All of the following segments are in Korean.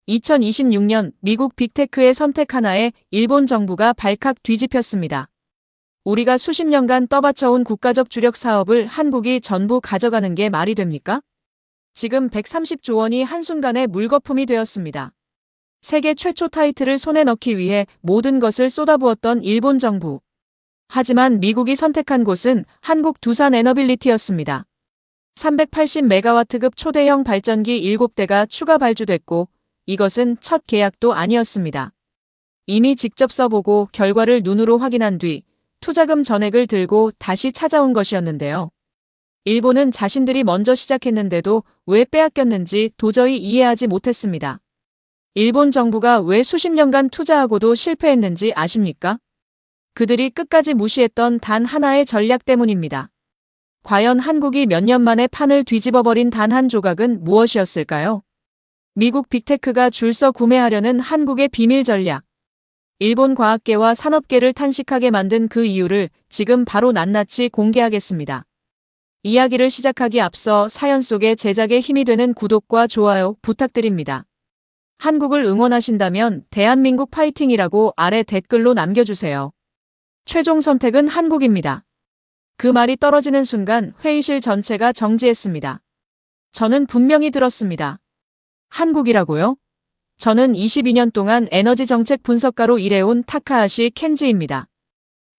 2026년 미국 빅테크의 선택 하나에 일본 정부가 발칵 뒤집혔습니다. 우리가 수십 년간 떠받쳐온 국가적 주력 사업을 한국이 전부 가져가는 게 말이 됩니까? 지금 130조 원이 한순간에 물거품이 되었습니다. 세계 최초 타이틀을 손에 넣기 위해 모든 것을 쏟아부었던 일본 정부. 하지만 미국이 선택한 곳은 한국 두산 에너빌리티였습니다. 380메가와트급 초대형 발전기 7대가 추가 발주됐고 이것은 첫 계약도 아니었습니다. 이미 직접 써보고 결과를 눈으로 확인한 뒤 투자금 전액을 들고 다시 찾아온 것이었는데요. 일본은 자신들이 먼저 시작했는데도 왜 빼앗겼는지 도저히 이해하지 못했습니다. 일본 정부가 왜 수십 년간 투자하고도 실패했는지 아십니까? 그들이 끝까지 무시했던 단 하나의 전략 때문입니다. 과연 한국이 몇 년 만에 판을 뒤집어버린 단 한 조각은 무엇이었을까요? 미국 빅테크가 줄서 구매하려는 한국의 비밀 전략. 일본 과학계와 산업계를 탄식하게 만든 그 이유를 지금 바로 낱낱이 공개하겠습니다. 이야기를 시작하기 앞서 사연 속에 제작에 힘이 되는 구독과 좋아요 부탁드립니다. 한국을 응원하신다면 대한민국 파이팅이라고 아래 댓글로 남겨주세요. 최종 선택은 한국입니다. 그 말이 떨어지는 순간 회의실 전체가 정지했습니다. 저는 분명히 들었습니다. 한국이라고요? 저는 22년 동안 에너지 정책 분석가로 일해온 타카하시 켄지입니다.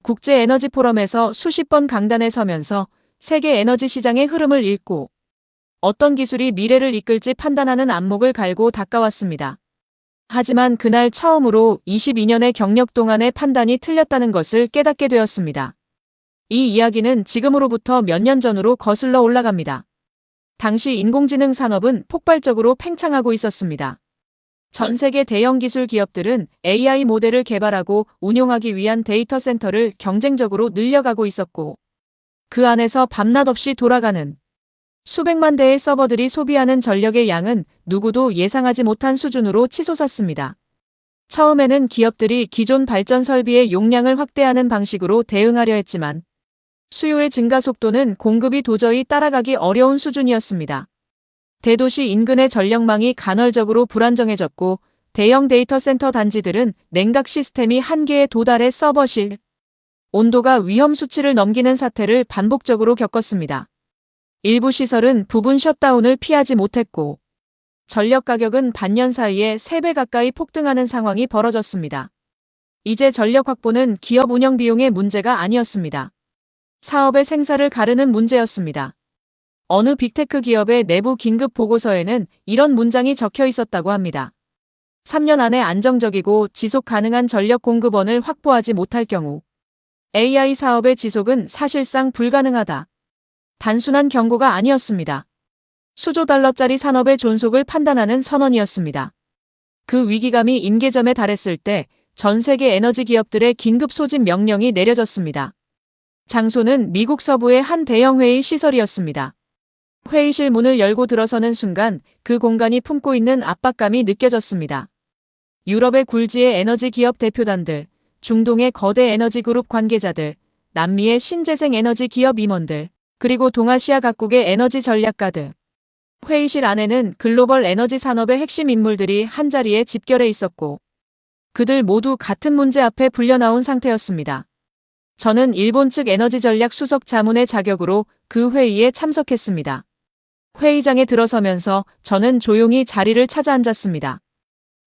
국제에너지 포럼에서 수십 번 강단에 서면서 세계 에너지 시장의 흐름을 읽고 어떤 기술이 미래를 이끌지 판단하는 안목을 갈고 닦아왔습니다. 하지만 그날 처음으로 22년의 경력 동안의 판단이 틀렸다는 것을 깨닫게 되었습니다. 이 이야기는 지금으로부터 몇 년 전으로 거슬러 올라갑니다. 당시 인공지능 산업은 폭발적으로 팽창하고 있었습니다. 전 세계 대형 기술 기업들은 AI 모델을 개발하고 운용하기 위한 데이터 센터를 경쟁적으로 늘려가고 있었고 그 안에서 밤낮 없이 돌아가는 수백만 대의 서버들이 소비하는 전력의 양은 누구도 예상하지 못한 수준으로 치솟았습니다. 처음에는 기업들이 기존 발전 설비의 용량을 확대하는 방식으로 대응하려 했지만 수요의 증가 속도는 공급이 도저히 따라가기 어려운 수준이었습니다. 대도시 인근의 전력망이 간헐적으로 불안정해졌고 대형 데이터 센터 단지들은 냉각 시스템이 한계에 도달해 서버실 온도가 위험 수치를 넘기는 사태를 반복적으로 겪었습니다. 일부 시설은 부분 셧다운을 피하지 못했고 전력 가격은 반년 사이에 3배 가까이 폭등하는 상황이 벌어졌습니다. 이제 전력 확보는 기업 운영 비용의 문제가 아니었습니다. 사업의 생사를 가르는 문제였습니다. 어느 빅테크 기업의 내부 긴급 보고서에는 이런 문장이 적혀 있었다고 합니다. 3년 안에 안정적이고 지속 가능한 전력 공급원을 확보하지 못할 경우 AI 사업의 지속은 사실상 불가능하다. 단순한 경고가 아니었습니다. 수조 달러짜리 산업의 존속을 판단하는 선언이었습니다. 그 위기감이 임계점에 달했을 때 전 세계 에너지 기업들의 긴급 소집 명령이 내려졌습니다. 장소는 미국 서부의 한 대형 회의 시설이었습니다. 회의실 문을 열고 들어서는 순간 그 공간이 품고 있는 압박감이 느껴졌습니다. 유럽의 굴지의 에너지 기업 대표단들, 중동의 거대 에너지 그룹 관계자들, 남미의 신재생 에너지 기업 임원들, 그리고 동아시아 각국의 에너지 전략가들. 회의실 안에는 글로벌 에너지 산업의 핵심 인물들이 한자리에 집결해 있었고 그들 모두 같은 문제 앞에 불려나온 상태였습니다. 저는 일본 측 에너지 전략 수석 자문의 자격으로 그 회의에 참석했습니다. 회의장에 들어서면서 저는 조용히 자리를 찾아 앉았습니다.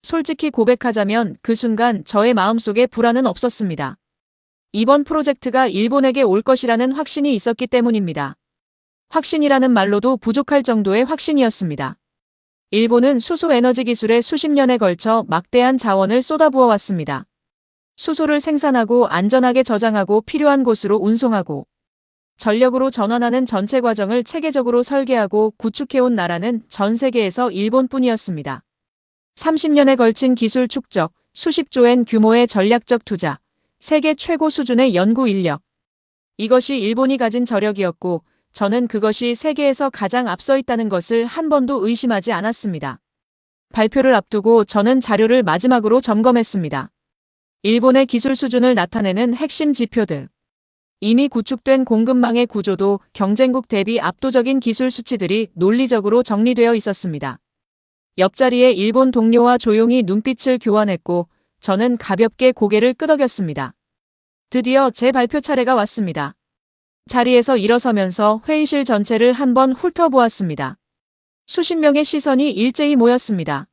솔직히 고백하자면 그 순간 저의 마음속에 불안은 없었습니다. 이번 프로젝트가 일본에게 올 것이라는 확신이 있었기 때문입니다. 확신이라는 말로도 부족할 정도의 확신이었습니다. 일본은 수소 에너지 기술에 수십 년에 걸쳐 막대한 자원을 쏟아부어 왔습니다. 수소를 생산하고 안전하게 저장하고 필요한 곳으로 운송하고 전력으로 전환하는 전체 과정을 체계적으로 설계하고 구축해온 나라는 전 세계에서 일본뿐이었습니다. 30년에 걸친 기술 축적, 수십조엔 규모의 전략적 투자, 세계 최고 수준의 연구 인력. 이것이 일본이 가진 저력이었고 저는 그것이 세계에서 가장 앞서 있다는 것을 한 번도 의심하지 않았습니다. 발표를 앞두고 저는 자료를 마지막으로 점검했습니다. 일본의 기술 수준을 나타내는 핵심 지표들. 이미 구축된 공급망의 구조도 경쟁국 대비 압도적인 기술 수치들이 논리적으로 정리되어 있었습니다. 옆자리에 일본 동료와 조용히 눈빛을 교환했고 저는 가볍게 고개를 끄덕였습니다. 드디어 제 발표 차례가 왔습니다. 자리에서 일어서면서 회의실 전체를 한번 훑어보았습니다. 수십 명의 시선이 일제히 모였습니다.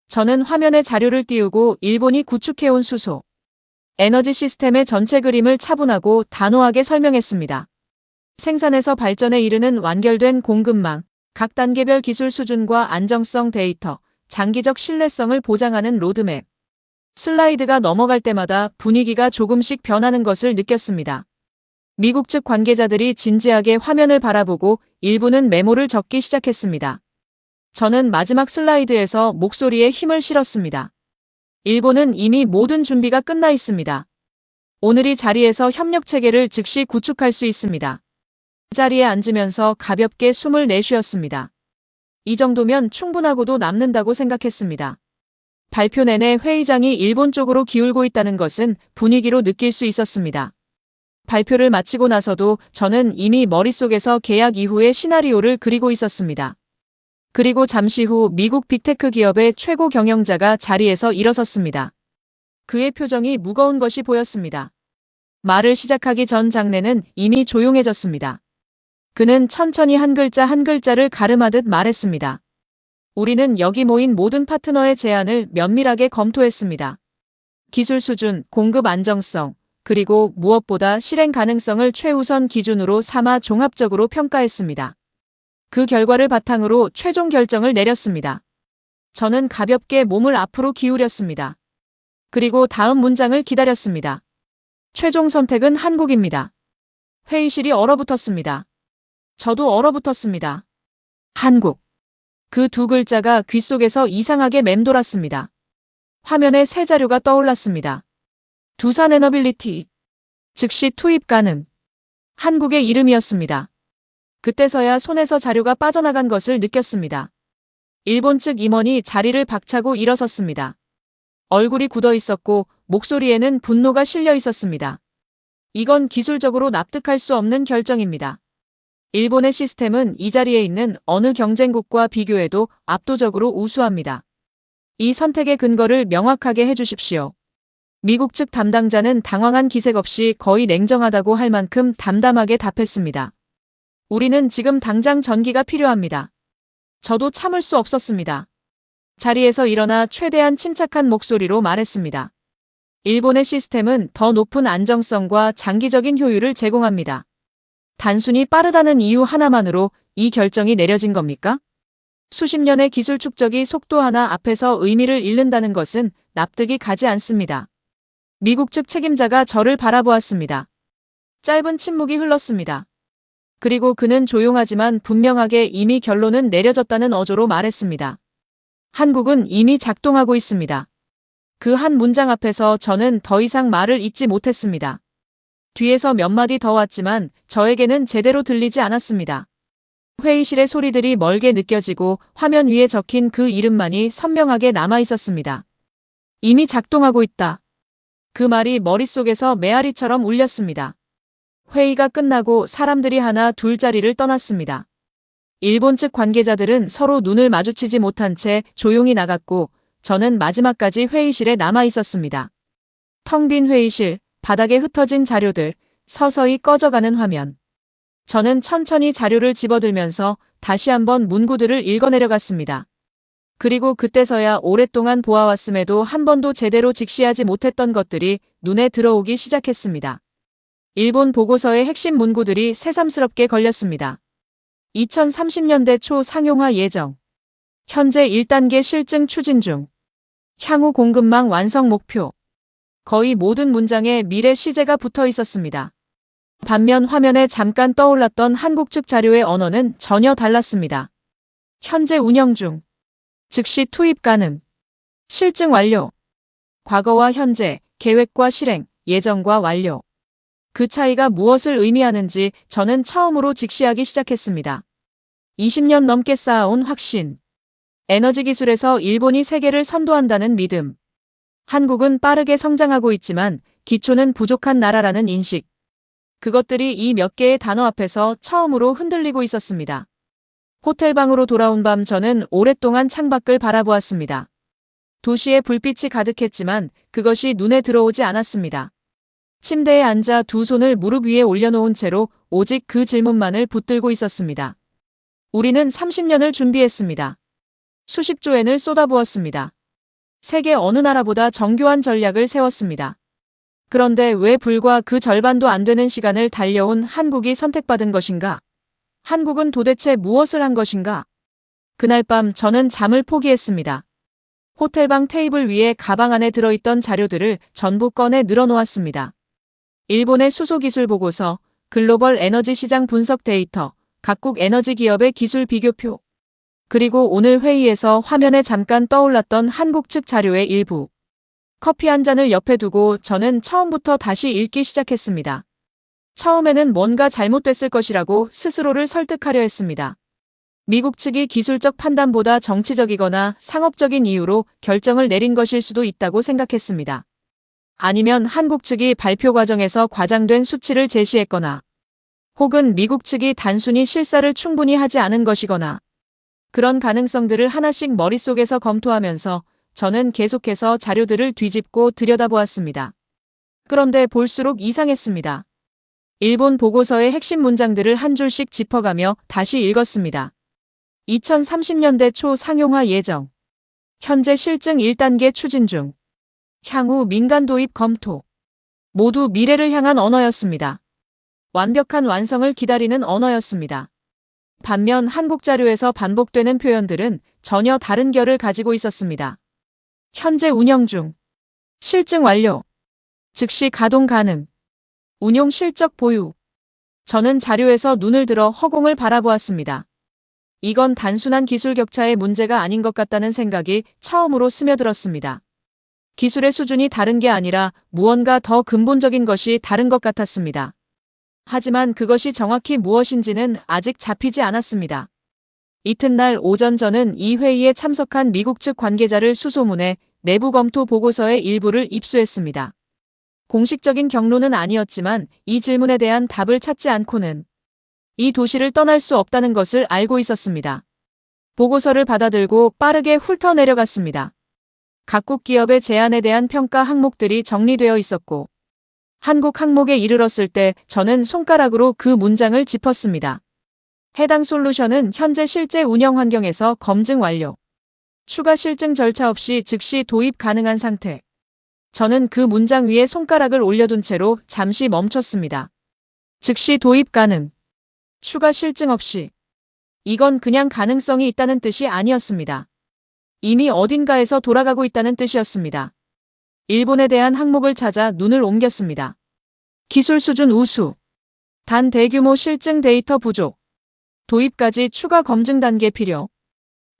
저는 화면에 자료를 띄우고 일본이 구축해온 수소, 에너지 시스템의 전체 그림을 차분하고 단호하게 설명했습니다. 생산에서 발전에 이르는 완결된 공급망, 각 단계별 기술 수준과 안정성 데이터, 장기적 신뢰성을 보장하는 로드맵. 슬라이드가 넘어갈 때마다 분위기가 조금씩 변하는 것을 느꼈습니다. 미국 측 관계자들이 진지하게 화면을 바라보고 일부는 메모를 적기 시작했습니다. 저는 마지막 슬라이드에서 목소리에 힘을 실었습니다. 일본은 이미 모든 준비가 끝나 있습니다. 오늘 이 자리에서 협력 체계를 즉시 구축할 수 있습니다. 자리에 앉으면서 가볍게 숨을 내쉬었습니다. 이 정도면 충분하고도 남는다고 생각했습니다. 발표 내내 회의장이 일본 쪽으로 기울고 있다는 것은 분위기로 느낄 수 있었습니다. 발표를 마치고 나서도 저는 이미 머릿속에서 계약 이후의 시나리오를 그리고 있었습니다. 그리고 잠시 후 미국 빅테크 기업의 최고 경영자가 자리에서 일어섰습니다. 그의 표정이 무거운 것이 보였습니다. 말을 시작하기 전 장내는 이미 조용해졌습니다. 그는 천천히 한 글자 한 글자를 가름하듯 말했습니다. 우리는 여기 모인 모든 파트너의 제안을 면밀하게 검토했습니다. 기술 수준, 공급 안정성, 그리고 무엇보다 실행 가능성을 최우선 기준으로 삼아 종합적으로 평가했습니다. 그 결과를 바탕으로 최종 결정을 내렸습니다. 저는 가볍게 몸을 앞으로 기울였습니다. 그리고 다음 문장을 기다렸습니다. 최종 선택은 한국입니다. 회의실이 얼어붙었습니다. 저도 얼어붙었습니다. 한국. 그 두 글자가 귓속에서 이상하게 맴돌았습니다. 화면에 새 자료가 떠올랐습니다. 두산 에너빌리티. 즉시 투입 가능. 한국의 이름이었습니다. 그때서야 손에서 자료가 빠져나간 것을 느꼈습니다. 일본 측 임원이 자리를 박차고 일어섰습니다. 얼굴이 굳어 있었고 목소리에는 분노가 실려 있었습니다. 이건 기술적으로 납득할 수 없는 결정입니다. 일본의 시스템은 이 자리에 있는 어느 경쟁국과 비교해도 압도적으로 우수합니다. 이 선택의 근거를 명확하게 해주십시오. 미국 측 담당자는 당황한 기색 없이 거의 냉정하다고 할 만큼 담담하게 답했습니다. 우리는 지금 당장 전기가 필요합니다. 저도 참을 수 없었습니다. 자리에서 일어나 최대한 침착한 목소리로 말했습니다. 일본의 시스템은 더 높은 안정성과 장기적인 효율을 제공합니다. 단순히 빠르다는 이유 하나만으로 이 결정이 내려진 겁니까? 수십 년의 기술 축적이 속도 하나 앞에서 의미를 잃는다는 것은 납득이 가지 않습니다. 미국 측 책임자가 저를 바라보았습니다. 짧은 침묵이 흘렀습니다. 그리고 그는 조용하지만 분명하게 이미 결론은 내려졌다는 어조로 말했습니다. 한국은 이미 작동하고 있습니다. 그 한 문장 앞에서 저는 더 이상 말을 잇지 못했습니다. 뒤에서 몇 마디 더 왔지만 저에게는 제대로 들리지 않았습니다. 회의실의 소리들이 멀게 느껴지고 화면 위에 적힌 그 이름만이 선명하게 남아 있었습니다. 이미 작동하고 있다. 그 말이 머릿속에서 메아리처럼 울렸습니다. 회의가 끝나고 사람들이 하나 둘 자리를 떠났습니다. 일본 측 관계자들은 서로 눈을 마주치지 못한 채 조용히 나갔고 저는 마지막까지 회의실에 남아 있었습니다. 텅 빈 회의실, 바닥에 흩어진 자료들, 서서히 꺼져가는 화면. 저는 천천히 자료를 집어들면서 다시 한번 문구들을 읽어내려갔습니다. 그리고 그때서야 오랫동안 보아왔음에도 한 번도 제대로 직시하지 못했던 것들이 눈에 들어오기 시작했습니다. 일본 보고서의 핵심 문구들이 새삼스럽게 걸렸습니다. 2030년대 초 상용화 예정. 현재 1단계 실증 추진 중. 향후 공급망 완성 목표. 거의 모든 문장에 미래 시제가 붙어 있었습니다. 반면 화면에 잠깐 떠올랐던 한국 측 자료의 언어는 전혀 달랐습니다. 현재 운영 중. 즉시 투입 가능. 실증 완료. 과거와 현재, 계획과 실행, 예정과 완료. 그 차이가 무엇을 의미하는지 저는 처음으로 직시하기 시작했습니다. 20년 넘게 쌓아온 확신. 에너지 기술에서 일본이 세계를 선도한다는 믿음. 한국은 빠르게 성장하고 있지만 기초는 부족한 나라라는 인식. 그것들이 이 몇 개의 단어 앞에서 처음으로 흔들리고 있었습니다. 호텔방으로 돌아온 밤 저는 오랫동안 창밖을 바라보았습니다. 도시에 불빛이 가득했지만 그것이 눈에 들어오지 않았습니다. 침대에 앉아 두 손을 무릎 위에 올려놓은 채로 오직 그 질문만을 붙들고 있었습니다. 우리는 30년을 준비했습니다. 수십조 엔을 쏟아부었습니다. 세계 어느 나라보다 정교한 전략을 세웠습니다. 그런데 왜 불과 그 절반도 안 되는 시간을 달려온 한국이 선택받은 것인가? 한국은 도대체 무엇을 한 것인가? 그날 밤 저는 잠을 포기했습니다. 호텔방 테이블 위에 가방 안에 들어있던 자료들을 전부 꺼내 늘어놓았습니다. 일본의 수소기술 보고서, 글로벌 에너지 시장 분석 데이터, 각국 에너지 기업의 기술 비교표, 그리고 오늘 회의에서 화면에 잠깐 떠올랐던 한국 측 자료의 일부. 커피 한 잔을 옆에 두고 저는 처음부터 다시 읽기 시작했습니다. 처음에는 뭔가 잘못됐을 것이라고 스스로를 설득하려 했습니다. 미국 측이 기술적 판단보다 정치적이거나 상업적인 이유로 결정을 내린 것일 수도 있다고 생각했습니다. 아니면 한국 측이 발표 과정에서 과장된 수치를 제시했거나, 혹은 미국 측이 단순히 실사를 충분히 하지 않은 것이거나, 그런 가능성들을 하나씩 머릿속에서 검토하면서 저는 계속해서 자료들을 뒤집고 들여다보았습니다. 그런데 볼수록 이상했습니다. 일본 보고서의 핵심 문장들을 한 줄씩 짚어가며 다시 읽었습니다. 2030년대 초 상용화 예정. 현재 실증 1단계 추진 중. 향후 민간 도입 검토. 모두 미래를 향한 언어였습니다. 완벽한 완성을 기다리는 언어였습니다. 반면 한국 자료에서 반복되는 표현들은 전혀 다른 결을 가지고 있었습니다. 현재 운영 중. 실증 완료. 즉시 가동 가능. 운용 실적 보유. 저는 자료에서 눈을 들어 허공을 바라보았습니다. 이건 단순한 기술 격차의 문제가 아닌 것 같다는 생각이 처음으로 스며들었습니다. 기술의 수준이 다른 게 아니라 무언가 더 근본적인 것이 다른 것 같았습니다. 하지만 그것이 정확히 무엇인지는 아직 잡히지 않았습니다. 이튿날 오전 저는 이 회의에 참석한 미국 측 관계자를 수소문해 내부 검토 보고서의 일부를 입수했습니다. 공식적인 경로는 아니었지만 이 질문에 대한 답을 찾지 않고는 이 도시를 떠날 수 없다는 것을 알고 있었습니다. 보고서를 받아들고 빠르게 훑어내려갔습니다. 각국 기업의 제안에 대한 평가 항목들이 정리되어 있었고, 한국 항목에 이르렀을 때 저는 손가락으로 그 문장을 짚었습니다. 해당 솔루션은 현재 실제 운영 환경에서 검증 완료. 추가 실증 절차 없이 즉시 도입 가능한 상태. 저는 그 문장 위에 손가락을 올려둔 채로 잠시 멈췄습니다. 즉시 도입 가능. 추가 실증 없이. 이건 그냥 가능성이 있다는 뜻이 아니었습니다. 이미 어딘가에서 돌아가고 있다는 뜻이었습니다. 일본에 대한 항목을 찾아 눈을 옮겼습니다. 기술 수준 우수. 단 대규모 실증 데이터 부족. 도입까지 추가 검증 단계 필요.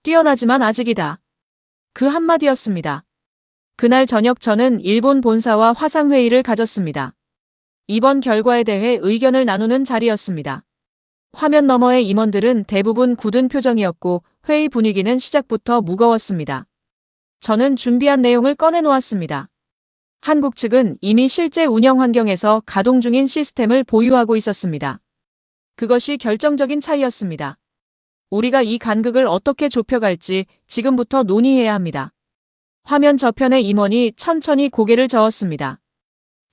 뛰어나지만 아직이다. 그 한마디였습니다. 그날 저녁 저는 일본 본사와 화상회의를 가졌습니다. 이번 결과에 대해 의견을 나누는 자리였습니다. 화면 너머의 임원들은 대부분 굳은 표정이었고 회의 분위기는 시작부터 무거웠습니다. 저는 준비한 내용을 꺼내놓았습니다. 한국 측은 이미 실제 운영 환경에서 가동 중인 시스템을 보유하고 있었습니다. 그것이 결정적인 차이였습니다. 우리가 이 간극을 어떻게 좁혀갈지 지금부터 논의해야 합니다. 화면 저편의 임원이 천천히 고개를 저었습니다.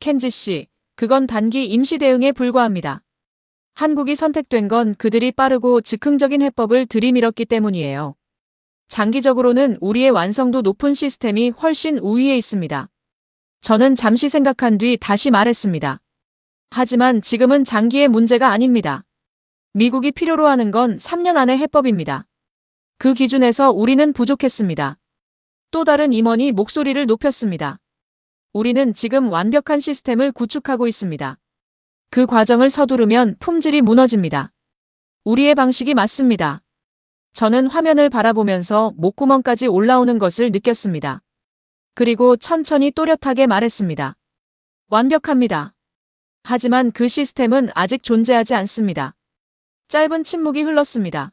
켄지 씨, 그건 단기 임시 대응에 불과합니다. 한국이 선택된 건 그들이 빠르고 즉흥적인 해법을 들이밀었기 때문이에요. 장기적으로는 우리의 완성도 높은 시스템이 훨씬 우위에 있습니다. 저는 잠시 생각한 뒤 다시 말했습니다. 하지만 지금은 장기의 문제가 아닙니다. 미국이 필요로 하는 건 3년 안의 해법입니다. 그 기준에서 우리는 부족했습니다. 또 다른 임원이 목소리를 높였습니다. 우리는 지금 완벽한 시스템을 구축하고 있습니다. 그 과정을 서두르면 품질이 무너집니다. 우리의 방식이 맞습니다. 저는 화면을 바라보면서 목구멍까지 올라오는 것을 느꼈습니다. 그리고 천천히 또렷하게 말했습니다. 완벽합니다. 하지만 그 시스템은 아직 존재하지 않습니다. 짧은 침묵이 흘렀습니다.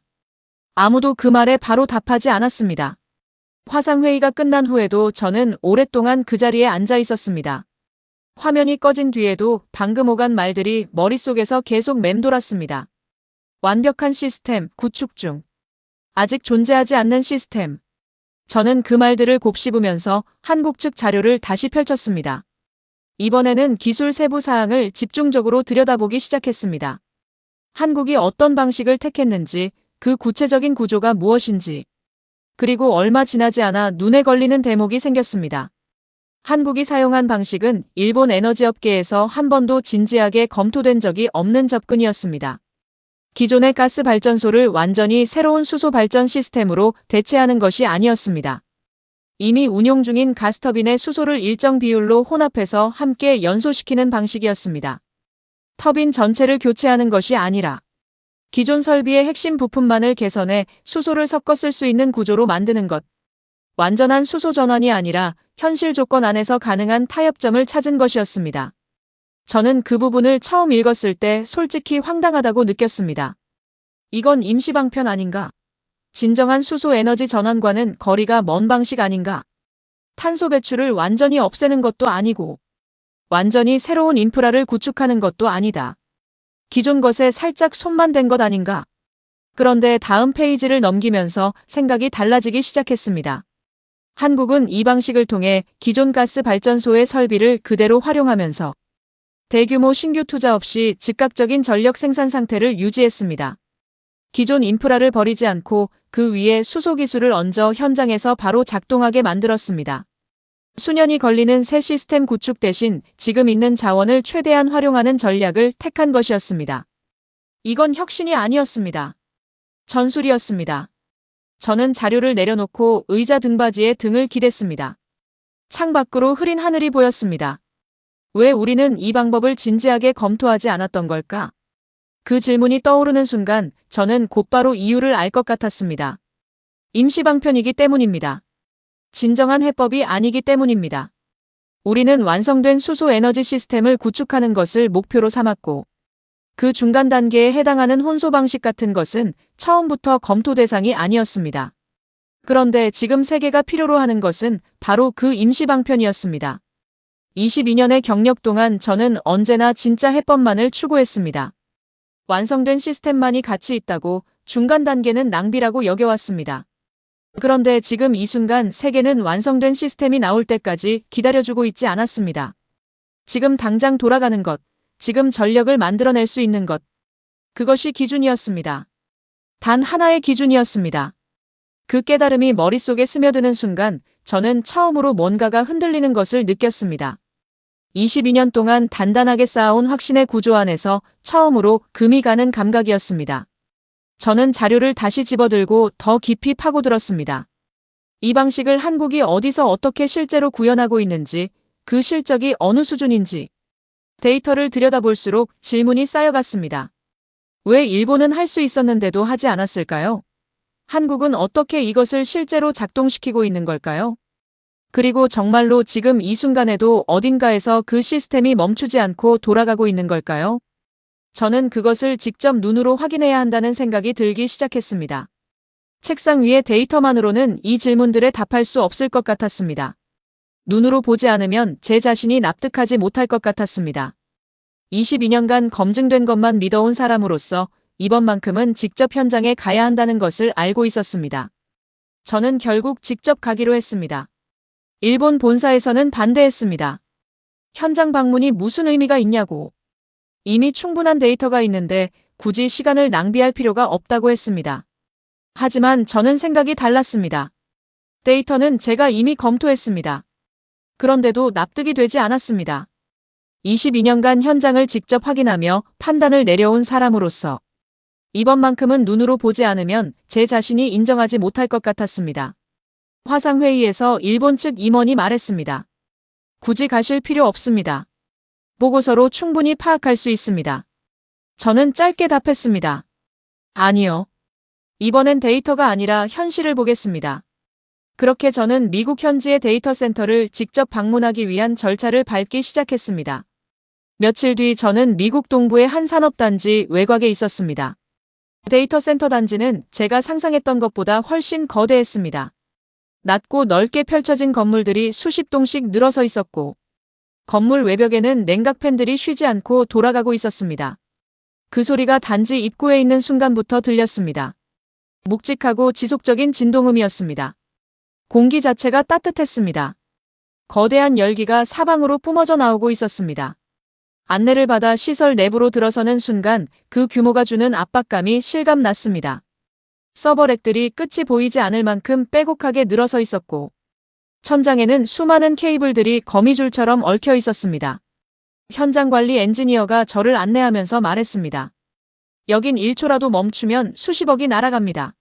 아무도 그 말에 바로 답하지 않았습니다. 화상회의가 끝난 후에도 저는 오랫동안 그 자리에 앉아 있었습니다. 화면이 꺼진 뒤에도 방금 오간 말들이 머릿속에서 계속 맴돌았습니다. 완벽한 시스템 구축 중. 아직 존재하지 않는 시스템. 저는 그 말들을 곱씹으면서 한국 측 자료를 다시 펼쳤습니다. 이번에는 기술 세부 사항을 집중적으로 들여다보기 시작했습니다. 한국이 어떤 방식을 택했는지, 그 구체적인 구조가 무엇인지, 그리고 얼마 지나지 않아 눈에 걸리는 대목이 생겼습니다. 한국이 사용한 방식은 일본 에너지업계에서 한 번도 진지하게 검토된 적이 없는 접근이었습니다. 기존의 가스 발전소를 완전히 새로운 수소 발전 시스템으로 대체하는 것이 아니었습니다. 이미 운용 중인 가스터빈의 수소를 일정 비율로 혼합해서 함께 연소시키는 방식이었습니다. 터빈 전체를 교체하는 것이 아니라 기존 설비의 핵심 부품만을 개선해 수소를 섞어 쓸 수 있는 구조로 만드는 것. 완전한 수소 전환이 아니라 현실 조건 안에서 가능한 타협점을 찾은 것이었습니다. 저는 그 부분을 처음 읽었을 때 솔직히 황당하다고 느꼈습니다. 이건 임시방편 아닌가? 진정한 수소 에너지 전환과는 거리가 먼 방식 아닌가? 탄소 배출을 완전히 없애는 것도 아니고 완전히 새로운 인프라를 구축하는 것도 아니다. 기존 것에 살짝 손만 댄 것 아닌가? 그런데 다음 페이지를 넘기면서 생각이 달라지기 시작했습니다. 한국은 이 방식을 통해 기존 가스 발전소의 설비를 그대로 활용하면서 대규모 신규 투자 없이 즉각적인 전력 생산 상태를 유지했습니다. 기존 인프라를 버리지 않고 그 위에 수소 기술을 얹어 현장에서 바로 작동하게 만들었습니다. 수년이 걸리는 새 시스템 구축 대신 지금 있는 자원을 최대한 활용하는 전략을 택한 것이었습니다. 이건 혁신이 아니었습니다. 전술이었습니다. 저는 자료를 내려놓고 의자 등받이에 등을 기댔습니다. 창밖으로 흐린 하늘이 보였습니다. 왜 우리는 이 방법을 진지하게 검토하지 않았던 걸까? 그 질문이 떠오르는 순간 저는 곧바로 이유를 알 것 같았습니다. 임시방편이기 때문입니다. 진정한 해법이 아니기 때문입니다. 우리는 완성된 수소 에너지 시스템을 구축하는 것을 목표로 삼았고 그 중간 단계에 해당하는 혼소 방식 같은 것은 처음부터 검토 대상이 아니었습니다. 그런데 지금 세계가 필요로 하는 것은 바로 그 임시방편이었습니다. 22년의 경력 동안 저는 언제나 진짜 해법만을 추구했습니다. 완성된 시스템만이 가치 있다고 중간 단계는 낭비라고 여겨왔습니다. 그런데 지금 이 순간 세계는 완성된 시스템이 나올 때까지 기다려주고 있지 않았습니다. 지금 당장 돌아가는 것, 지금 전력을 만들어낼 수 있는 것. 그것이 기준이었습니다. 단 하나의 기준이었습니다. 그 깨달음이 머릿속에 스며드는 순간 저는 처음으로 뭔가가 흔들리는 것을 느꼈습니다. 22년 동안 단단하게 쌓아온 확신의 구조 안에서 처음으로 금이 가는 감각이었습니다. 저는 자료를 다시 집어들고 더 깊이 파고들었습니다. 이 방식을 한국이 어디서 어떻게 실제로 구현하고 있는지, 그 실적이 어느 수준인지, 데이터를 들여다볼수록 질문이 쌓여갔습니다. 왜 일본은 할 수 있었는데도 하지 않았을까요? 한국은 어떻게 이것을 실제로 작동시키고 있는 걸까요? 그리고 정말로 지금 이 순간에도 어딘가에서 그 시스템이 멈추지 않고 돌아가고 있는 걸까요? 저는 그것을 직접 눈으로 확인해야 한다는 생각이 들기 시작했습니다. 책상 위의 데이터만으로는 이 질문들에 답할 수 없을 것 같았습니다. 눈으로 보지 않으면 제 자신이 납득하지 못할 것 같았습니다. 22년간 검증된 것만 믿어온 사람으로서 이번만큼은 직접 현장에 가야 한다는 것을 알고 있었습니다. 저는 결국 직접 가기로 했습니다. 일본 본사에서는 반대했습니다. 현장 방문이 무슨 의미가 있냐고. 이미 충분한 데이터가 있는데 굳이 시간을 낭비할 필요가 없다고 했습니다. 하지만 저는 생각이 달랐습니다. 데이터는 제가 이미 검토했습니다. 그런데도 납득이 되지 않았습니다. 22년간 현장을 직접 확인하며 판단을 내려온 사람으로서 이번만큼은 눈으로 보지 않으면 제 자신이 인정하지 못할 것 같았습니다. 화상회의에서 일본 측 임원이 말했습니다. 굳이 가실 필요 없습니다. 보고서로 충분히 파악할 수 있습니다. 저는 짧게 답했습니다. 아니요. 이번엔 데이터가 아니라 현실을 보겠습니다. 그렇게 저는 미국 현지의 데이터 센터를 직접 방문하기 위한 절차를 밟기 시작했습니다. 며칠 뒤 저는 미국 동부의 한 산업단지 외곽에 있었습니다. 데이터 센터 단지는 제가 상상했던 것보다 훨씬 거대했습니다. 낮고 넓게 펼쳐진 건물들이 수십 동씩 늘어서 있었고 건물 외벽에는 냉각팬들이 쉬지 않고 돌아가고 있었습니다. 그 소리가 단지 입구에 있는 순간부터 들렸습니다. 묵직하고 지속적인 진동음이었습니다. 공기 자체가 따뜻했습니다. 거대한 열기가 사방으로 뿜어져 나오고 있었습니다. 안내를 받아 시설 내부로 들어서는 순간 그 규모가 주는 압박감이 실감났습니다. 서버렉들이 끝이 보이지 않을 만큼 빼곡하게 늘어서 있었고 천장에는 수많은 케이블들이 거미줄처럼 얽혀 있었습니다. 현장 관리 엔지니어가 저를 안내하면서 말했습니다. 여긴 1초라도 멈추면 수십억이 날아갑니다.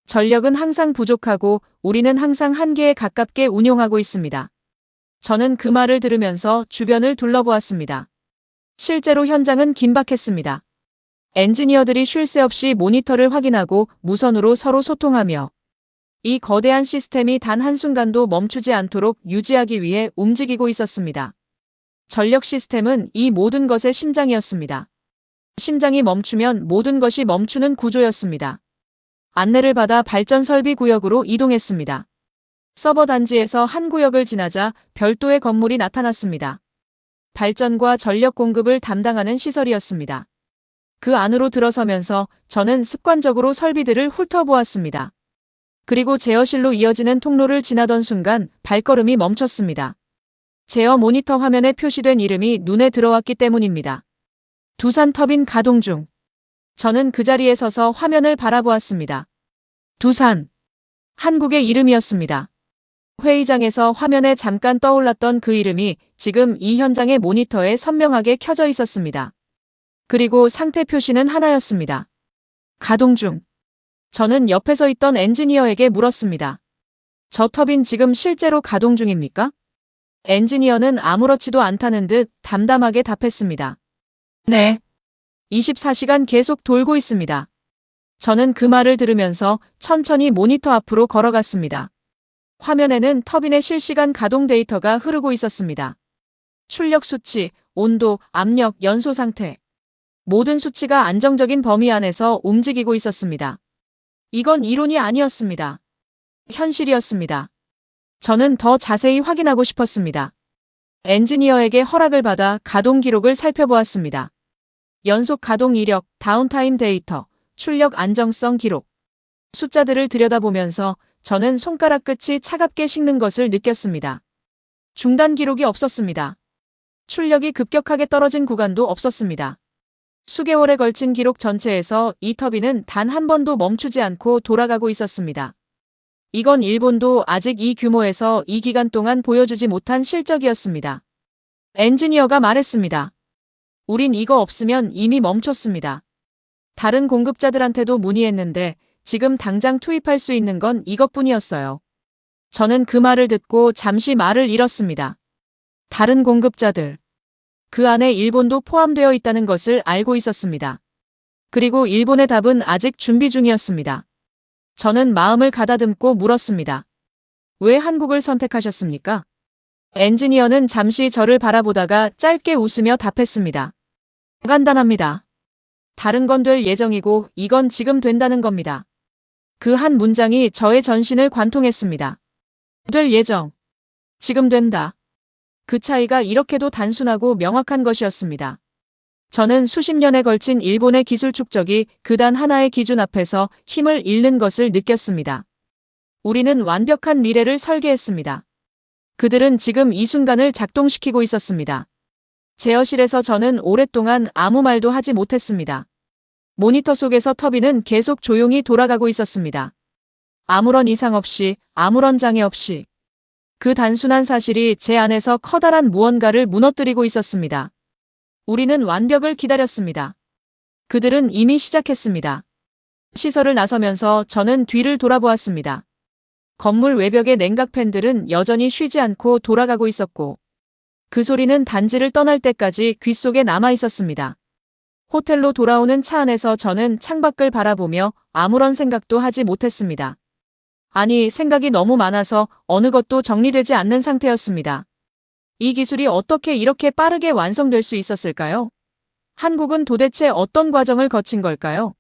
전력은 항상 부족하고 우리는 항상 한계에 가깝게 운용하고 있습니다. 저는 그 말을 들으면서 주변을 둘러보았습니다. 실제로 현장은 긴박했습니다. 엔지니어들이 쉴 새 없이 모니터를 확인하고 무선으로 서로 소통하며 이 거대한 시스템이 단 한순간도 멈추지 않도록 유지하기 위해 움직이고 있었습니다. 전력 시스템은 이 모든 것의 심장이었습니다. 심장이 멈추면 모든 것이 멈추는 구조였습니다. 안내를 받아 발전 설비 구역으로 이동했습니다. 서버 단지에서 한 구역을 지나자 별도의 건물이 나타났습니다. 발전과 전력 공급을 담당하는 시설이었습니다. 그 안으로 들어서면서 저는 습관적으로 설비들을 훑어보았습니다. 그리고 제어실로 이어지는 통로를 지나던 순간 발걸음이 멈췄습니다. 제어 모니터 화면에 표시된 이름이 눈에 들어왔기 때문입니다. 두산 터빈 가동 중. 저는 그 자리에 서서 화면을 바라보았습니다. 두산. 한국의 이름이었습니다. 회의장에서 화면에 잠깐 떠올랐던 그 이름이 지금 이 현장의 모니터에 선명하게 켜져 있었습니다. 그리고 상태 표시는 하나였습니다. 가동 중. 저는 옆에 서 있던 엔지니어에게 물었습니다. 저 터빈 지금 실제로 가동 중입니까? 엔지니어는 아무렇지도 않다는 듯 담담하게 답했습니다. 네. 24시간 계속 돌고 있습니다. 저는 그 말을 들으면서 천천히 모니터 앞으로 걸어갔습니다. 화면에는 터빈의 실시간 가동 데이터가 흐르고 있었습니다. 출력 수치, 온도, 압력, 연소 상태. 모든 수치가 안정적인 범위 안에서 움직이고 있었습니다. 이건 이론이 아니었습니다. 현실이었습니다. 저는 더 자세히 확인하고 싶었습니다. 엔지니어에게 허락을 받아 가동 기록을 살펴보았습니다. 연속 가동 이력, 다운타임 데이터, 출력 안정성 기록. 숫자들을 들여다보면서 저는 손가락 끝이 차갑게 식는 것을 느꼈습니다. 중단 기록이 없었습니다. 출력이 급격하게 떨어진 구간도 없었습니다. 수개월에 걸친 기록 전체에서 이 터빈은 단 한 번도 멈추지 않고 돌아가고 있었습니다. 이건 일본도 아직 이 규모에서 이 기간 동안 보여주지 못한 실적이었습니다. 엔지니어가 말했습니다. 우린 이거 없으면 이미 멈췄습니다. 다른 공급자들한테도 문의했는데 지금 당장 투입할 수 있는 건 이것뿐이었어요. 저는 그 말을 듣고 잠시 말을 잃었습니다. 다른 공급자들. 그 안에 일본도 포함되어 있다는 것을 알고 있었습니다. 그리고 일본의 답은 아직 준비 중이었습니다. 저는 마음을 가다듬고 물었습니다. 왜 한국을 선택하셨습니까? 엔지니어는 잠시 저를 바라보다가 짧게 웃으며 답했습니다. 간단합니다. 다른 건 될 예정이고 이건 지금 된다는 겁니다. 그 한 문장이 저의 전신을 관통했습니다. 될 예정. 지금 된다. 그 차이가 이렇게도 단순하고 명확한 것이었습니다. 저는 수십 년에 걸친 일본의 기술 축적이 그 단 하나의 기준 앞에서 힘을 잃는 것을 느꼈습니다. 우리는 완벽한 미래를 설계했습니다. 그들은 지금 이 순간을 작동시키고 있었습니다. 제어실에서 저는 오랫동안 아무 말도 하지 못했습니다. 모니터 속에서 터빈은 계속 조용히 돌아가고 있었습니다. 아무런 이상 없이, 아무런 장애 없이. 그 단순한 사실이 제 안에서 커다란 무언가를 무너뜨리고 있었습니다. 우리는 완벽을 기다렸습니다. 그들은 이미 시작했습니다. 시설을 나서면서 저는 뒤를 돌아보았습니다. 건물 외벽의 냉각팬들은 여전히 쉬지 않고 돌아가고 있었고 그 소리는 단지를 떠날 때까지 귓속에 남아 있었습니다. 호텔로 돌아오는 차 안에서 저는 창밖을 바라보며 아무런 생각도 하지 못했습니다. 아니, 생각이 너무 많아서 어느 것도 정리되지 않는 상태였습니다. 이 기술이 어떻게 이렇게 빠르게 완성될 수 있었을까요? 한국은 도대체 어떤 과정을 거친 걸까요?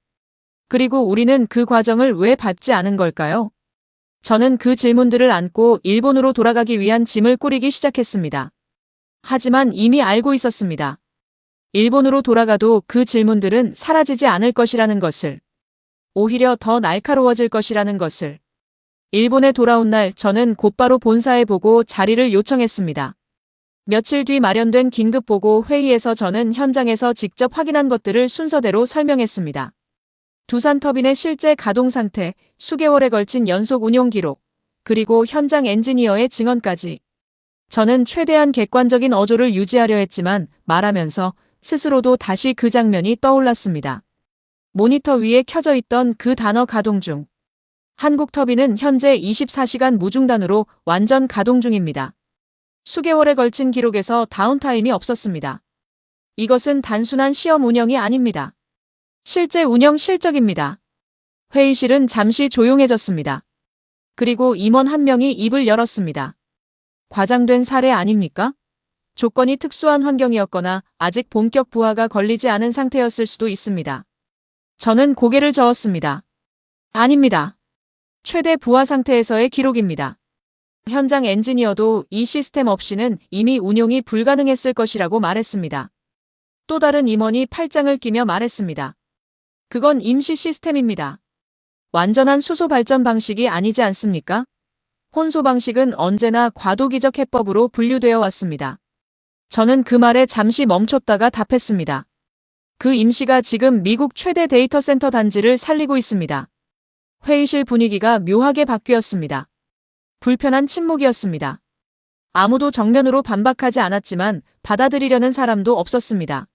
그리고 우리는 그 과정을 왜 밟지 않은 걸까요? 저는 그 질문들을 안고 일본으로 돌아가기 위한 짐을 꾸리기 시작했습니다. 하지만 이미 알고 있었습니다. 일본으로 돌아가도 그 질문들은 사라지지 않을 것이라는 것을. 오히려 더 날카로워질 것이라는 것을. 일본에 돌아온 날 저는 곧바로 본사에 보고 자리를 요청했습니다. 며칠 뒤 마련된 긴급보고 회의에서 저는 현장에서 직접 확인한 것들을 순서대로 설명했습니다. 두산 터빈의 실제 가동 상태, 수개월에 걸친 연속 운용 기록, 그리고 현장 엔지니어의 증언까지. 저는 최대한 객관적인 어조를 유지하려 했지만 말하면서 스스로도 다시 그 장면이 떠올랐습니다. 모니터 위에 켜져 있던 그 단어 가동 중. 한국 터빈은 현재 24시간 무중단으로 완전 가동 중입니다. 수개월에 걸친 기록에서 다운타임이 없었습니다. 이것은 단순한 시험 운영이 아닙니다. 실제 운영 실적입니다. 회의실은 잠시 조용해졌습니다. 그리고 임원 한 명이 입을 열었습니다. 과장된 사례 아닙니까? 조건이 특수한 환경이었거나 아직 본격 부하가 걸리지 않은 상태였을 수도 있습니다. 저는 고개를 저었습니다. 아닙니다. 최대 부하 상태에서의 기록입니다. 현장 엔지니어도 이 시스템 없이는 이미 운용이 불가능했을 것이라고 말했습니다. 또 다른 임원이 팔짱을 끼며 말했습니다. 그건 임시 시스템입니다. 완전한 수소 발전 방식이 아니지 않습니까? 혼소 방식은 언제나 과도기적 해법으로 분류되어 왔습니다. 저는 그 말에 잠시 멈췄다가 답했습니다. 그 임시가 지금 미국 최대 데이터 센터 단지를 살리고 있습니다. 회의실 분위기가 묘하게 바뀌었습니다. 불편한 침묵이었습니다. 아무도 정면으로 반박하지 않았지만 받아들이려는 사람도 없었습니다.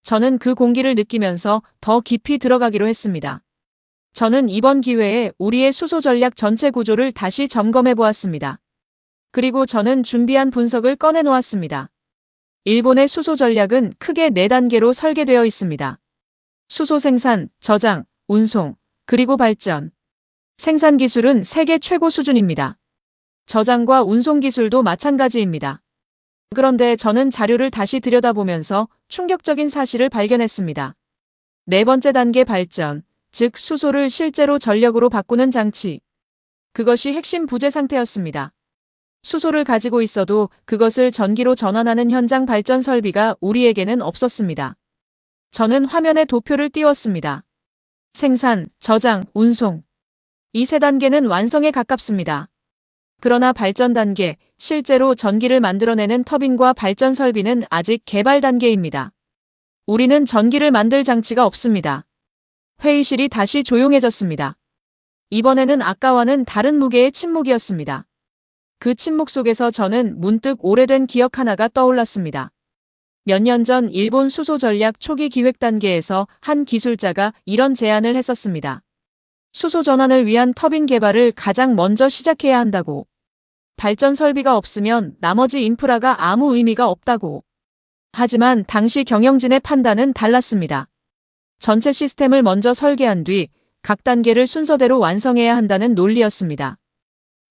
저는 그 공기를 느끼면서 더 깊이 들어가기로 했습니다. 저는 이번 기회에 우리의 수소 전략 전체 구조를 다시 점검해 보았습니다. 그리고 저는 준비한 분석을 꺼내놓았습니다. 일본의 수소 전략은 크게 4단계로 설계되어 있습니다. 수소 생산, 저장, 운송, 그리고 발전. 생산 기술은 세계 최고 수준입니다. 저장과 운송 기술도 마찬가지입니다. 그런데 저는 자료를 다시 들여다보면서 충격적인 사실을 발견했습니다. 4번째 단계 발전, 즉 수소를 실제로 전력으로 바꾸는 장치. 그것이 핵심 부재 상태였습니다. 수소를 가지고 있어도 그것을 전기로 전환하는 현장 발전 설비가 우리에게는 없었습니다. 저는 화면에 도표를 띄웠습니다. 생산, 저장, 운송. 이 3단계는 완성에 가깝습니다. 그러나 발전 단계, 실제로 전기를 만들어내는 터빈과 발전 설비는 아직 개발 단계입니다. 우리는 전기를 만들 장치가 없습니다. 회의실이 다시 조용해졌습니다. 이번에는 아까와는 다른 무게의 침묵이었습니다. 그 침묵 속에서 저는 문득 오래된 기억 하나가 떠올랐습니다. 몇 년 전 일본 수소 전략 초기 기획 단계에서 한 기술자가 이런 제안을 했었습니다. 수소 전환을 위한 터빈 개발을 가장 먼저 시작해야 한다고. 발전 설비가 없으면 나머지 인프라가 아무 의미가 없다고. 하지만 당시 경영진의 판단은 달랐습니다. 전체 시스템을 먼저 설계한 뒤 각 단계를 순서대로 완성해야 한다는 논리였습니다.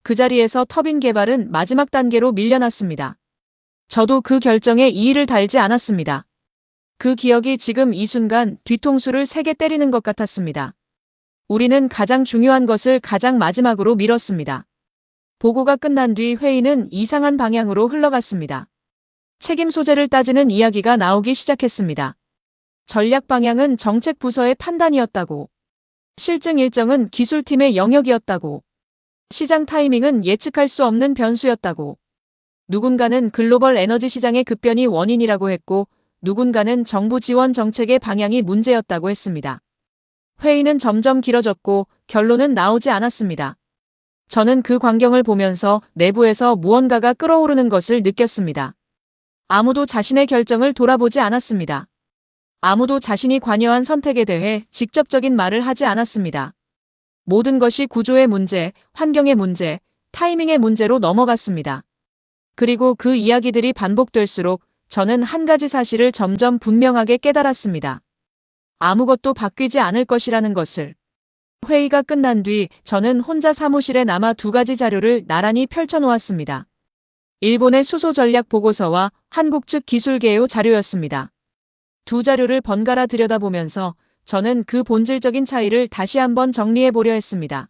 그 자리에서 터빈 개발은 마지막 단계로 밀려났습니다. 저도 그 결정에 이의를 달지 않았습니다. 그 기억이 지금 이 순간 뒤통수를 세게 때리는 것 같았습니다. 우리는 가장 중요한 것을 가장 마지막으로 미뤘습니다. 보고가 끝난 뒤 회의는 이상한 방향으로 흘러갔습니다. 책임 소재를 따지는 이야기가 나오기 시작했습니다. 전략 방향은 정책 부서의 판단이었다고. 실증 일정은 기술팀의 영역이었다고. 시장 타이밍은 예측할 수 없는 변수였다고. 누군가는 글로벌 에너지 시장의 급변이 원인이라고 했고, 누군가는 정부 지원 정책의 방향이 문제였다고 했습니다. 회의는 점점 길어졌고 결론은 나오지 않았습니다. 저는 그 광경을 보면서 내부에서 무언가가 끓어오르는 것을 느꼈습니다. 아무도 자신의 결정을 돌아보지 않았습니다. 아무도 자신이 관여한 선택에 대해 직접적인 말을 하지 않았습니다. 모든 것이 구조의 문제, 환경의 문제, 타이밍의 문제로 넘어갔습니다. 그리고 그 이야기들이 반복될수록 저는 한 가지 사실을 점점 분명하게 깨달았습니다. 아무것도 바뀌지 않을 것이라는 것을. 회의가 끝난 뒤 저는 혼자 사무실에 남아 2가지 자료를 나란히 펼쳐놓았습니다. 일본의 수소 전략 보고서와 한국 측 기술 개요 자료였습니다. 2 자료를 번갈아 들여다보면서 저는 그 본질적인 차이를 다시 한번 정리해보려 했습니다.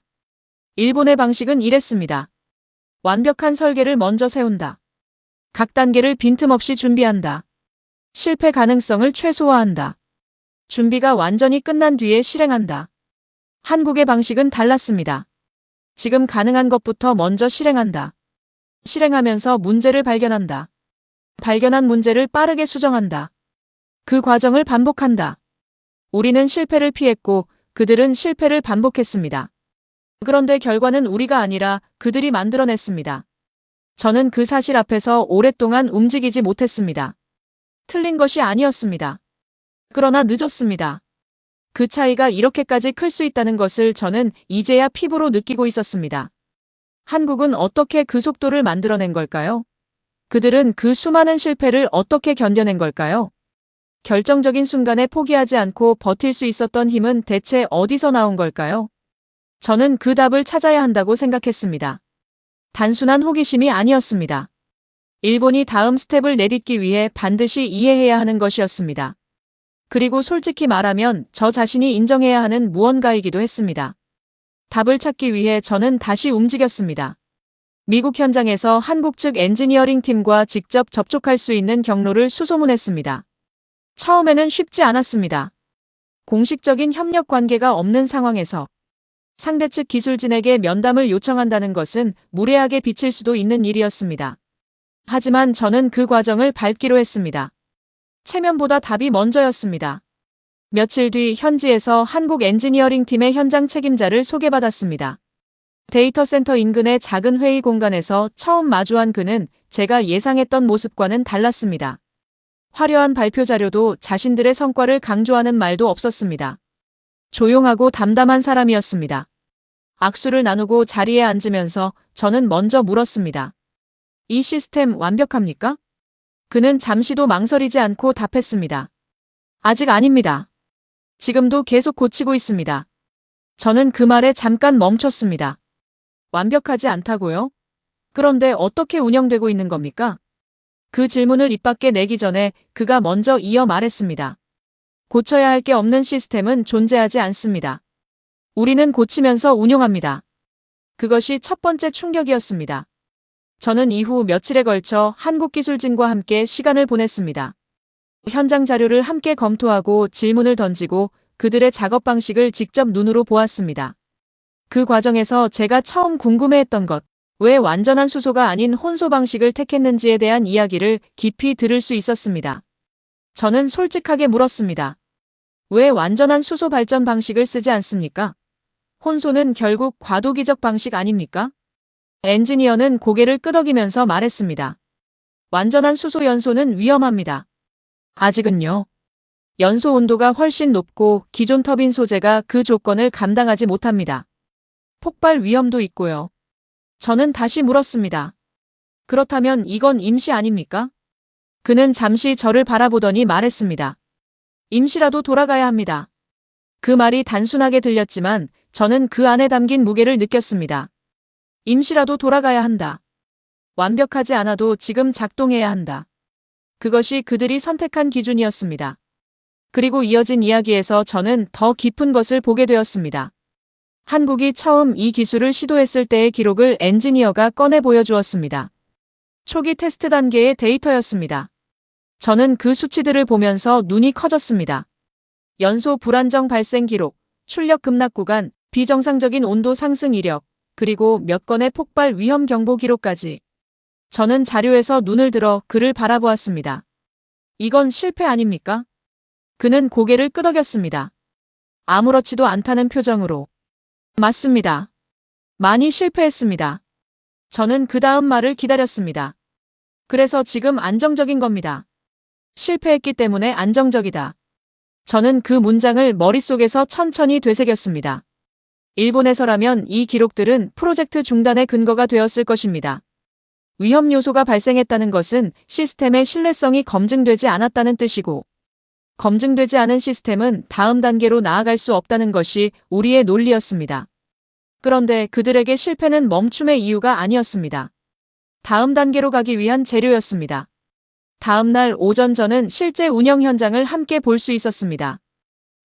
일본의 방식은 이랬습니다. 완벽한 설계를 먼저 세운다. 각 단계를 빈틈없이 준비한다. 실패 가능성을 최소화한다. 준비가 완전히 끝난 뒤에 실행한다. 한국의 방식은 달랐습니다. 지금 가능한 것부터 먼저 실행한다. 실행하면서 문제를 발견한다. 발견한 문제를 빠르게 수정한다. 그 과정을 반복한다. 우리는 실패를 피했고 그들은 실패를 반복했습니다. 그런데 결과는 우리가 아니라 그들이 만들어냈습니다. 저는 그 사실 앞에서 오랫동안 움직이지 못했습니다. 틀린 것이 아니었습니다. 그러나 늦었습니다. 그 차이가 이렇게까지 클 수 있다는 것을 저는 이제야 피부로 느끼고 있었습니다. 한국은 어떻게 그 속도를 만들어낸 걸까요? 그들은 그 수많은 실패를 어떻게 견뎌낸 걸까요? 결정적인 순간에 포기하지 않고 버틸 수 있었던 힘은 대체 어디서 나온 걸까요? 저는 그 답을 찾아야 한다고 생각했습니다. 단순한 호기심이 아니었습니다. 일본이 다음 스텝을 내딛기 위해 반드시 이해해야 하는 것이었습니다. 그리고 솔직히 말하면 저 자신이 인정해야 하는 무언가이기도 했습니다. 답을 찾기 위해 저는 다시 움직였습니다. 미국 현장에서 한국 측 엔지니어링 팀과 직접 접촉할 수 있는 경로를 수소문했습니다. 처음에는 쉽지 않았습니다. 공식적인 협력 관계가 없는 상황에서 상대 측 기술진에게 면담을 요청한다는 것은 무례하게 비칠 수도 있는 일이었습니다. 하지만 저는 그 과정을 밟기로 했습니다. 체면보다 답이 먼저였습니다. 며칠 뒤 현지에서 한국 엔지니어링 팀의 현장 책임자를 소개받았습니다. 데이터 센터 인근의 작은 회의 공간에서 처음 마주한 그는 제가 예상했던 모습과는 달랐습니다. 화려한 발표 자료도 자신들의 성과를 강조하는 말도 없었습니다. 조용하고 담담한 사람이었습니다. 악수를 나누고 자리에 앉으면서 저는 먼저 물었습니다. 이 시스템 완벽합니까? 그는 잠시도 망설이지 않고 답했습니다. 아직 아닙니다. 지금도 계속 고치고 있습니다. 저는 그 말에 잠깐 멈췄습니다. 완벽하지 않다고요? 그런데 어떻게 운영되고 있는 겁니까? 그 질문을 입 밖에 내기 전에 그가 먼저 이어 말했습니다. 고쳐야 할 게 없는 시스템은 존재하지 않습니다. 우리는 고치면서 운용합니다. 그것이 첫 번째 충격이었습니다. 저는 이후 며칠에 걸쳐 한국 기술진과 함께 시간을 보냈습니다. 현장 자료를 함께 검토하고 질문을 던지고 그들의 작업 방식을 직접 눈으로 보았습니다. 그 과정에서 제가 처음 궁금해했던 것, 왜 완전한 수소가 아닌 혼소 방식을 택했는지에 대한 이야기를 깊이 들을 수 있었습니다. 저는 솔직하게 물었습니다. 왜 완전한 수소 발전 방식을 쓰지 않습니까? 혼소는 결국 과도기적 방식 아닙니까? 엔지니어는 고개를 끄덕이면서 말했습니다. 완전한 수소 연소는 위험합니다. 아직은요. 연소 온도가 훨씬 높고 기존 터빈 소재가 그 조건을 감당하지 못합니다. 폭발 위험도 있고요. 저는 다시 물었습니다. 그렇다면 이건 임시 아닙니까? 그는 잠시 저를 바라보더니 말했습니다. 임시라도 돌아가야 합니다. 그 말이 단순하게 들렸지만 저는 그 안에 담긴 무게를 느꼈습니다. 임시라도 돌아가야 한다. 완벽하지 않아도 지금 작동해야 한다. 그것이 그들이 선택한 기준이었습니다. 그리고 이어진 이야기에서 저는 더 깊은 것을 보게 되었습니다. 한국이 처음 이 기술을 시도했을 때의 기록을 엔지니어가 꺼내 보여주었습니다. 초기 테스트 단계의 데이터였습니다. 저는 그 수치들을 보면서 눈이 커졌습니다. 연소 불안정 발생 기록, 출력 급락 구간, 비정상적인 온도 상승 이력, 그리고 몇 건의 폭발 위험 경보 기록까지. 저는 자료에서 눈을 들어 그를 바라보았습니다. 이건 실패 아닙니까? 그는 고개를 끄덕였습니다. 아무렇지도 않다는 표정으로. 맞습니다. 많이 실패했습니다. 저는 그 다음 말을 기다렸습니다. 그래서 지금 안정적인 겁니다. 실패했기 때문에 안정적이다. 저는 그 문장을 머릿속에서 천천히 되새겼습니다. 일본에서라면 이 기록들은 프로젝트 중단의 근거가 되었을 것입니다. 위험 요소가 발생했다는 것은 시스템의 신뢰성이 검증되지 않았다는 뜻이고, 검증되지 않은 시스템은 다음 단계로 나아갈 수 없다는 것이 우리의 논리였습니다. 그런데 그들에게 실패는 멈춤의 이유가 아니었습니다. 다음 단계로 가기 위한 재료였습니다. 다음 날 오전 저는 실제 운영 현장을 함께 볼 수 있었습니다.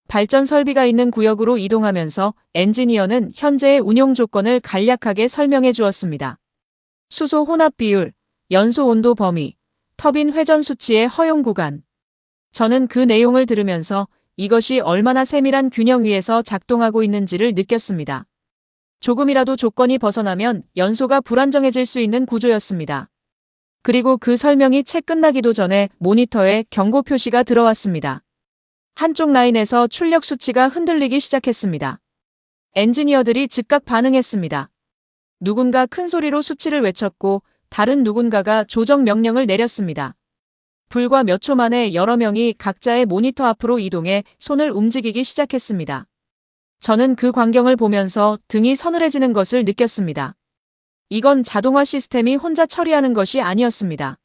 발전 설비가 있는 구역으로 이동하면서 엔지니어는 현재의 운용 조건을 간략하게 설명해 주었습니다. 수소 혼합 비율, 연소 온도 범위, 터빈 회전 수치의 허용 구간. 저는 그 내용을 들으면서 이것이 얼마나 세밀한 균형 위에서 작동하고 있는지를 느꼈습니다. 조금이라도 조건이 벗어나면 연소가 불안정해질 수 있는 구조였습니다. 그리고 그 설명이 채 끝나기도 전에 모니터에 경고 표시가 들어왔습니다. 한쪽 라인에서 출력 수치가 흔들리기 시작했습니다. 엔지니어들이 즉각 반응했습니다. 누군가 큰 소리로 수치를 외쳤고 다른 누군가가 조정 명령을 내렸습니다. 불과 몇 초 만에 여러 명이 각자의 모니터 앞으로 이동해 손을 움직이기 시작했습니다. 저는 그 광경을 보면서 등이 서늘해지는 것을 느꼈습니다. 이건 자동화 시스템이 혼자 처리하는 것이 아니었습니다.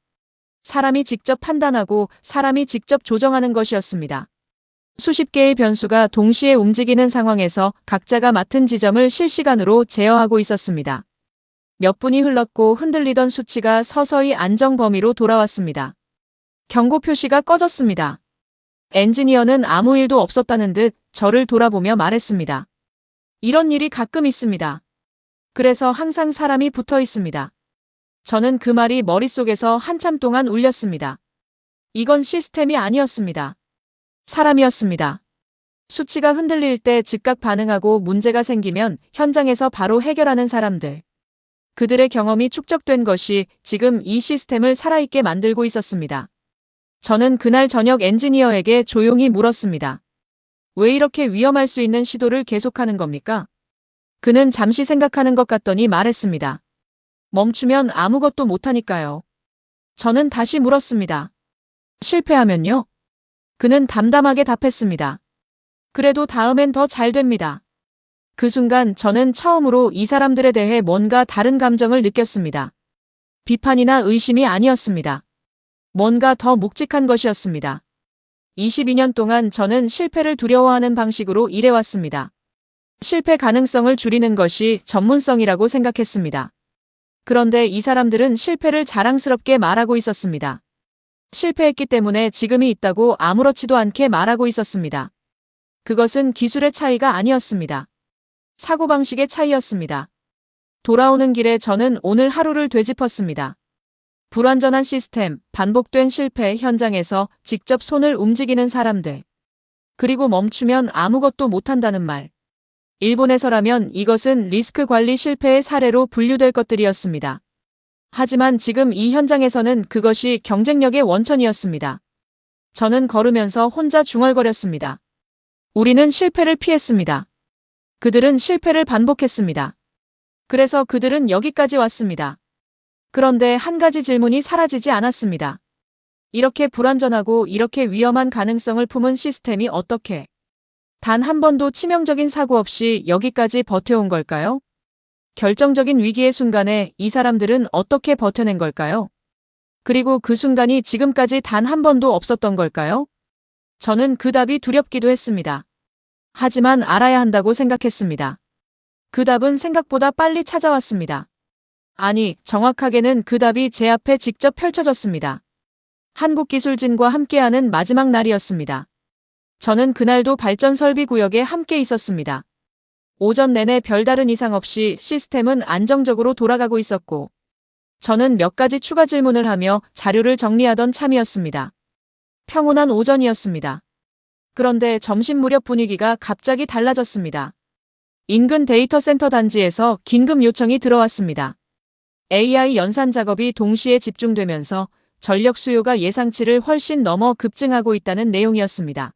사람이 직접 판단하고 사람이 직접 조정하는 것이었습니다. 수십 개의 변수가 동시에 움직이는 상황에서 각자가 맡은 지점을 실시간으로 제어하고 있었습니다. 몇 분이 흘렀고 흔들리던 수치가 서서히 안정 범위로 돌아왔습니다. 경고 표시가 꺼졌습니다. 엔지니어는 아무 일도 없었다는 듯 저를 돌아보며 말했습니다. 이런 일이 가끔 있습니다. 그래서 항상 사람이 붙어 있습니다. 저는 그 말이 머릿속에서 한참 동안 울렸습니다. 이건 시스템이 아니었습니다. 사람이었습니다. 수치가 흔들릴 때 즉각 반응하고 문제가 생기면 현장에서 바로 해결하는 사람들. 그들의 경험이 축적된 것이 지금 이 시스템을 살아있게 만들고 있었습니다. 저는 그날 저녁 엔지니어에게 조용히 물었습니다. 왜 이렇게 위험할 수 있는 시도를 계속하는 겁니까? 그는 잠시 생각하는 것 같더니 말했습니다. 멈추면 아무것도 못하니까요. 저는 다시 물었습니다. 실패하면요? 그는 담담하게 답했습니다. 그래도 다음엔 더 잘 됩니다. 그 순간 저는 처음으로 이 사람들에 대해 뭔가 다른 감정을 느꼈습니다. 비판이나 의심이 아니었습니다. 뭔가 더 묵직한 것이었습니다. 22년 동안 저는 실패를 두려워하는 방식으로 일해왔습니다. 실패 가능성을 줄이는 것이 전문성이라고 생각했습니다. 그런데 이 사람들은 실패를 자랑스럽게 말하고 있었습니다. 실패했기 때문에 지금이 있다고 아무렇지도 않게 말하고 있었습니다. 그것은 기술의 차이가 아니었습니다. 사고방식의 차이였습니다. 돌아오는 길에 저는 오늘 하루를 되짚었습니다. 불완전한 시스템, 반복된 실패 현장에서 직접 손을 움직이는 사람들. 그리고 멈추면 아무것도 못한다는 말. 일본에서라면 이것은 리스크 관리 실패의 사례로 분류될 것들이었습니다. 하지만 지금 이 현장에서는 그것이 경쟁력의 원천이었습니다. 저는 걸으면서 혼자 중얼거렸습니다. 우리는 실패를 피했습니다. 그들은 실패를 반복했습니다. 그래서 그들은 여기까지 왔습니다. 그런데 한 가지 질문이 사라지지 않았습니다. 이렇게 불완전하고 이렇게 위험한 가능성을 품은 시스템이 어떻게 단 한 번도 치명적인 사고 없이 여기까지 버텨온 걸까요? 결정적인 위기의 순간에 이 사람들은 어떻게 버텨낸 걸까요? 그리고 그 순간이 지금까지 단 한 번도 없었던 걸까요? 저는 그 답이 두렵기도 했습니다. 하지만 알아야 한다고 생각했습니다. 그 답은 생각보다 빨리 찾아왔습니다. 아니, 정확하게는 그 답이 제 앞에 직접 펼쳐졌습니다. 한국기술진과 함께하는 마지막 날이었습니다. 저는 그날도 발전 설비 구역에 함께 있었습니다. 오전 내내 별다른 이상 없이 시스템은 안정적으로 돌아가고 있었고, 저는 몇 가지 추가 질문을 하며 자료를 정리하던 참이었습니다. 평온한 오전이었습니다. 그런데 점심 무렵 분위기가 갑자기 달라졌습니다. 인근 데이터 센터 단지에서 긴급 요청이 들어왔습니다. AI 연산 작업이 동시에 집중되면서 전력 수요가 예상치를 훨씬 넘어 급증하고 있다는 내용이었습니다.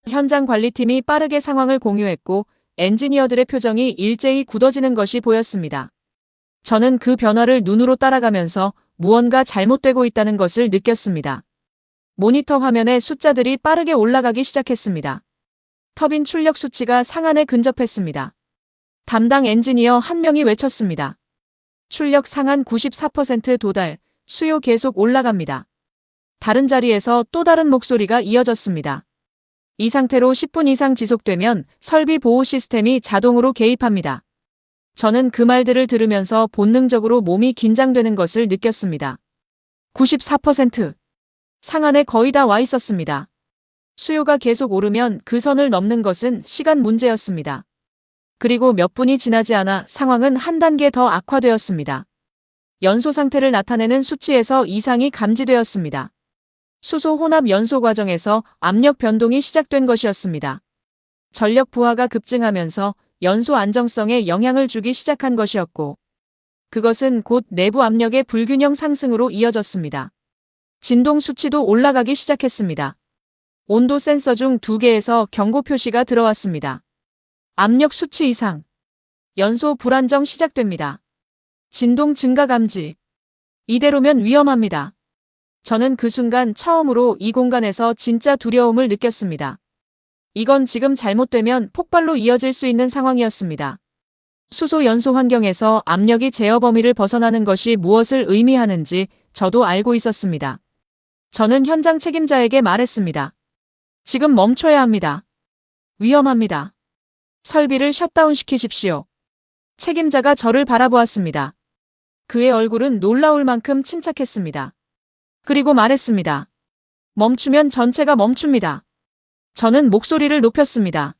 현장 관리팀이 빠르게 상황을 공유했고 엔지니어들의 표정이 일제히 굳어지는 것이 보였습니다. 저는 그 변화를 눈으로 따라가면서 무언가 잘못되고 있다는 것을 느꼈습니다. 모니터 화면에 숫자들이 빠르게 올라가기 시작했습니다. 터빈 출력 수치가 상한에 근접했습니다. 담당 엔지니어 한 명이 외쳤습니다. 출력 상한 94% 도달, 수요 계속 올라갑니다. 다른 자리에서 또 다른 목소리가 이어졌습니다. 이 상태로 10분 이상 지속되면 설비 보호 시스템이 자동으로 개입합니다. 저는 그 말들을 들으면서 본능적으로 몸이 긴장되는 것을 느꼈습니다. 94%. 상한에 거의 다 와 있었습니다. 수요가 계속 오르면 그 선을 넘는 것은 시간 문제였습니다. 그리고 몇 분이 지나지 않아 상황은 한 단계 더 악화되었습니다. 연소 상태를 나타내는 수치에서 이상이 감지되었습니다. 수소 혼합 연소 과정에서 압력 변동이 시작된 것이었습니다. 전력 부하가 급증하면서 연소 안정성에 영향을 주기 시작한 것이었고, 그것은 곧 내부 압력의 불균형 상승으로 이어졌습니다. 진동 수치도 올라가기 시작했습니다. 온도 센서 중 2개에서 경고 표시가 들어왔습니다. 압력 수치 이상. 연소 불안정 시작됩니다. 진동 증가 감지. 이대로면 위험합니다. 저는 그 순간 처음으로 이 공간에서 진짜 두려움을 느꼈습니다. 이건 지금 잘못되면 폭발로 이어질 수 있는 상황이었습니다. 수소 연소 환경에서 압력이 제어 범위를 벗어나는 것이 무엇을 의미하는지 저도 알고 있었습니다. 저는 현장 책임자에게 말했습니다. 지금 멈춰야 합니다. 위험합니다. 설비를 셧다운 시키십시오. 책임자가 저를 바라보았습니다. 그의 얼굴은 놀라울 만큼 침착했습니다. 그리고 말했습니다. 멈추면 전체가 멈춥니다. 저는 목소리를 높였습니다.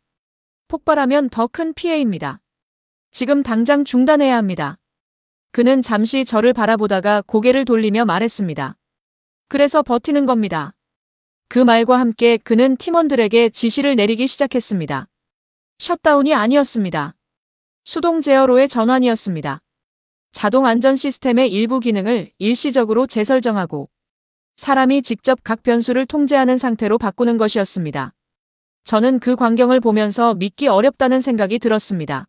폭발하면 더 큰 피해입니다. 지금 당장 중단해야 합니다. 그는 잠시 저를 바라보다가 고개를 돌리며 말했습니다. 그래서 버티는 겁니다. 그 말과 함께 그는 팀원들에게 지시를 내리기 시작했습니다. 셧다운이 아니었습니다. 수동 제어로의 전환이었습니다. 자동 안전 시스템의 일부 기능을 일시적으로 재설정하고 사람이 직접 각 변수를 통제하는 상태로 바꾸는 것이었습니다. 저는 그 광경을 보면서 믿기 어렵다는 생각이 들었습니다.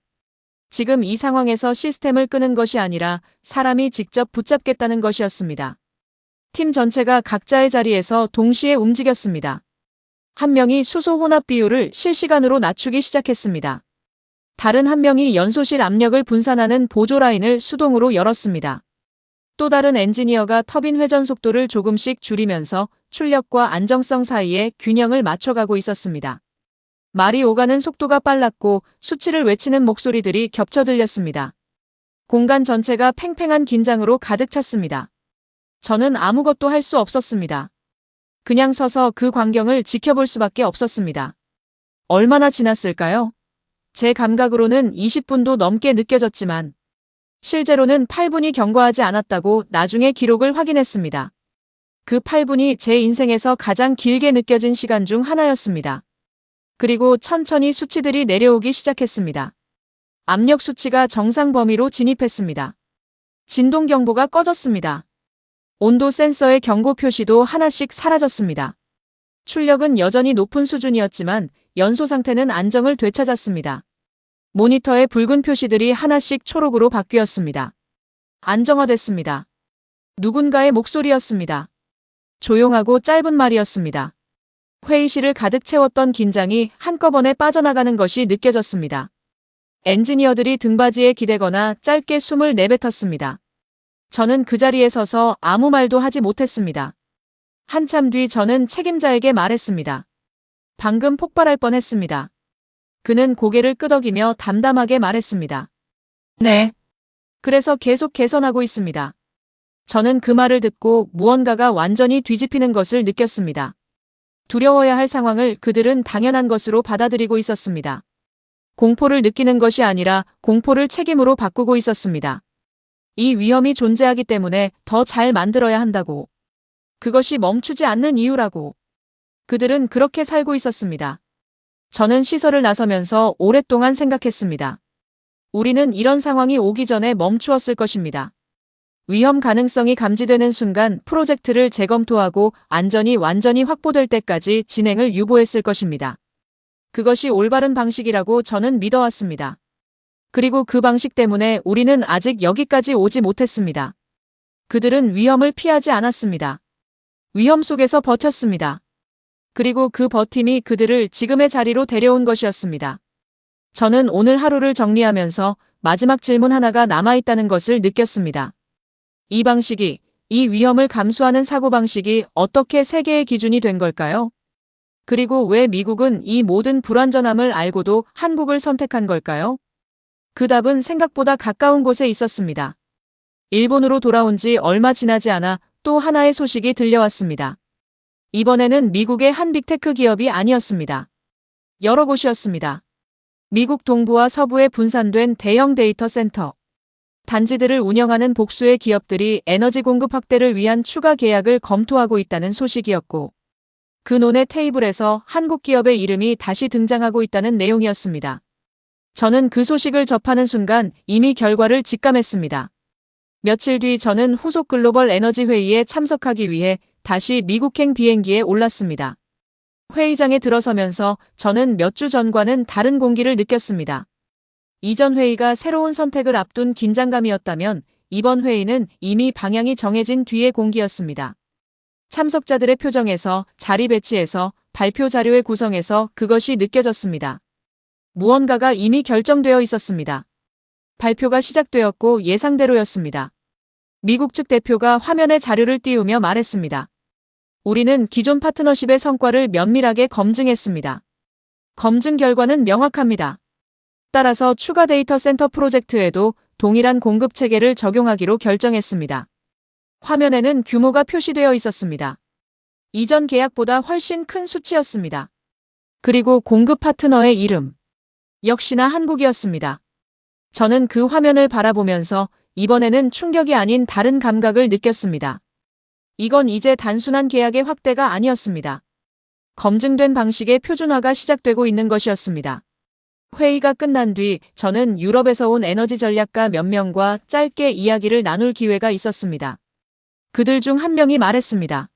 지금 이 상황에서 시스템을 끄는 것이 아니라 사람이 직접 붙잡겠다는 것이었습니다. 팀 전체가 각자의 자리에서 동시에 움직였습니다. 한 명이 수소 혼합 비율을 실시간으로 낮추기 시작했습니다. 다른 한 명이 연소실 압력을 분산하는 보조 라인을 수동으로 열었습니다. 또 다른 엔지니어가 터빈 회전 속도를 조금씩 줄이면서 출력과 안정성 사이에 균형을 맞춰가고 있었습니다. 말이 오가는 속도가 빨랐고 수치를 외치는 목소리들이 겹쳐 들렸습니다. 공간 전체가 팽팽한 긴장으로 가득 찼습니다. 저는 아무것도 할 수 없었습니다. 그냥 서서 그 광경을 지켜볼 수밖에 없었습니다. 얼마나 지났을까요? 제 감각으로는 20분도 넘게 느껴졌지만 실제로는 8분이 경과하지 않았다고 나중에 기록을 확인했습니다. 그 8분이 제 인생에서 가장 길게 느껴진 시간 중 하나였습니다. 그리고 천천히 수치들이 내려오기 시작했습니다. 압력 수치가 정상 범위로 진입했습니다. 진동 경보가 꺼졌습니다. 온도 센서의 경고 표시도 하나씩 사라졌습니다. 출력은 여전히 높은 수준이었지만 연소 상태는 안정을 되찾았습니다. 모니터의 붉은 표시들이 하나씩 초록으로 바뀌었습니다. 안정화됐습니다. 누군가의 목소리였습니다. 조용하고 짧은 말이었습니다. 회의실을 가득 채웠던 긴장이 한꺼번에 빠져나가는 것이 느껴졌습니다. 엔지니어들이 등받이에 기대거나 짧게 숨을 내뱉었습니다. 저는 그 자리에 서서 아무 말도 하지 못했습니다. 한참 뒤 저는 책임자에게 말했습니다. 방금 폭발할 뻔했습니다. 그는 고개를 끄덕이며 담담하게 말했습니다. 네. 그래서 계속 개선하고 있습니다. 저는 그 말을 듣고 무언가가 완전히 뒤집히는 것을 느꼈습니다. 두려워야 할 상황을 그들은 당연한 것으로 받아들이고 있었습니다. 공포를 느끼는 것이 아니라 공포를 책임으로 바꾸고 있었습니다. 이 위험이 존재하기 때문에 더 잘 만들어야 한다고. 그것이 멈추지 않는 이유라고. 그들은 그렇게 살고 있었습니다. 저는 시설을 나서면서 오랫동안 생각했습니다. 우리는 이런 상황이 오기 전에 멈추었을 것입니다. 위험 가능성이 감지되는 순간 프로젝트를 재검토하고 안전이 완전히 확보될 때까지 진행을 유보했을 것입니다. 그것이 올바른 방식이라고 저는 믿어왔습니다. 그리고 그 방식 때문에 우리는 아직 여기까지 오지 못했습니다. 그들은 위험을 피하지 않았습니다. 위험 속에서 버텼습니다. 그리고 그 버팀이 그들을 지금의 자리로 데려온 것이었습니다. 저는 오늘 하루를 정리하면서 마지막 질문 하나가 남아있다는 것을 느꼈습니다. 이 방식이, 이 위험을 감수하는 사고방식이 어떻게 세계의 기준이 된 걸까요? 그리고 왜 미국은 이 모든 불완전함을 알고도 한국을 선택한 걸까요? 그 답은 생각보다 가까운 곳에 있었습니다. 일본으로 돌아온 지 얼마 지나지 않아 또 하나의 소식이 들려왔습니다. 이번에는 미국의 한 빅테크 기업이 아니었습니다. 여러 곳이었습니다. 미국 동부와 서부에 분산된 대형 데이터 센터. 단지들을 운영하는 복수의 기업들이 에너지 공급 확대를 위한 추가 계약을 검토하고 있다는 소식이었고, 그 논의 테이블에서 한국 기업의 이름이 다시 등장하고 있다는 내용이었습니다. 저는 그 소식을 접하는 순간 이미 결과를 직감했습니다. 며칠 뒤 저는 후속 글로벌 에너지 회의에 참석하기 위해 다시 미국행 비행기에 올랐습니다. 회의장에 들어서면서 저는 몇 주 전과는 다른 공기를 느꼈습니다. 이전 회의가 새로운 선택을 앞둔 긴장감이었다면 이번 회의는 이미 방향이 정해진 뒤의 공기였습니다. 참석자들의 표정에서, 자리 배치에서, 발표 자료의 구성에서 그것이 느껴졌습니다. 무언가가 이미 결정되어 있었습니다. 발표가 시작되었고 예상대로였습니다. 미국 측 대표가 화면에 자료를 띄우며 말했습니다. 우리는 기존 파트너십의 성과를 면밀하게 검증했습니다. 검증 결과는 명확합니다. 따라서 추가 데이터 센터 프로젝트에도 동일한 공급 체계를 적용하기로 결정했습니다. 화면에는 규모가 표시되어 있었습니다. 이전 계약보다 훨씬 큰 수치였습니다. 그리고 공급 파트너의 이름. 역시나 한국이었습니다. 저는 그 화면을 바라보면서 이번에는 충격이 아닌 다른 감각을 느꼈습니다. 이건 이제 단순한 계약의 확대가 아니었습니다. 검증된 방식의 표준화가 시작되고 있는 것이었습니다. 회의가 끝난 뒤 저는 유럽에서 온 에너지 전략가 몇 명과 짧게 이야기를 나눌 기회가 있었습니다. 그들 중 한 명이 말했습니다.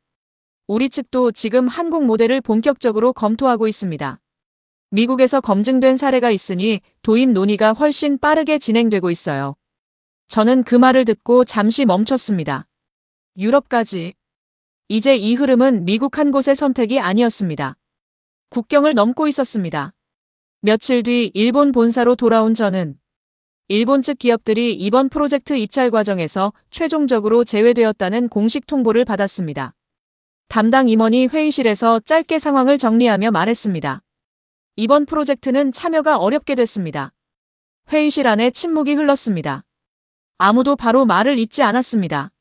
우리 측도 지금 한국 모델을 본격적으로 검토하고 있습니다. 미국에서 검증된 사례가 있으니 도입 논의가 훨씬 빠르게 진행되고 있어요. 저는 그 말을 듣고 잠시 멈췄습니다. 유럽까지. 이제 이 흐름은 미국 한 곳의 선택이 아니었습니다. 국경을 넘고 있었습니다. 며칠 뒤 일본 본사로 돌아온 저는 일본 측 기업들이 이번 프로젝트 입찰 과정에서 최종적으로 제외되었다는 공식 통보를 받았습니다. 담당 임원이 회의실에서 짧게 상황을 정리하며 말했습니다. 이번 프로젝트는 참여가 어렵게 됐습니다. 회의실 안에 침묵이 흘렀습니다. 아무도 바로 말을 잇지 않았습니다.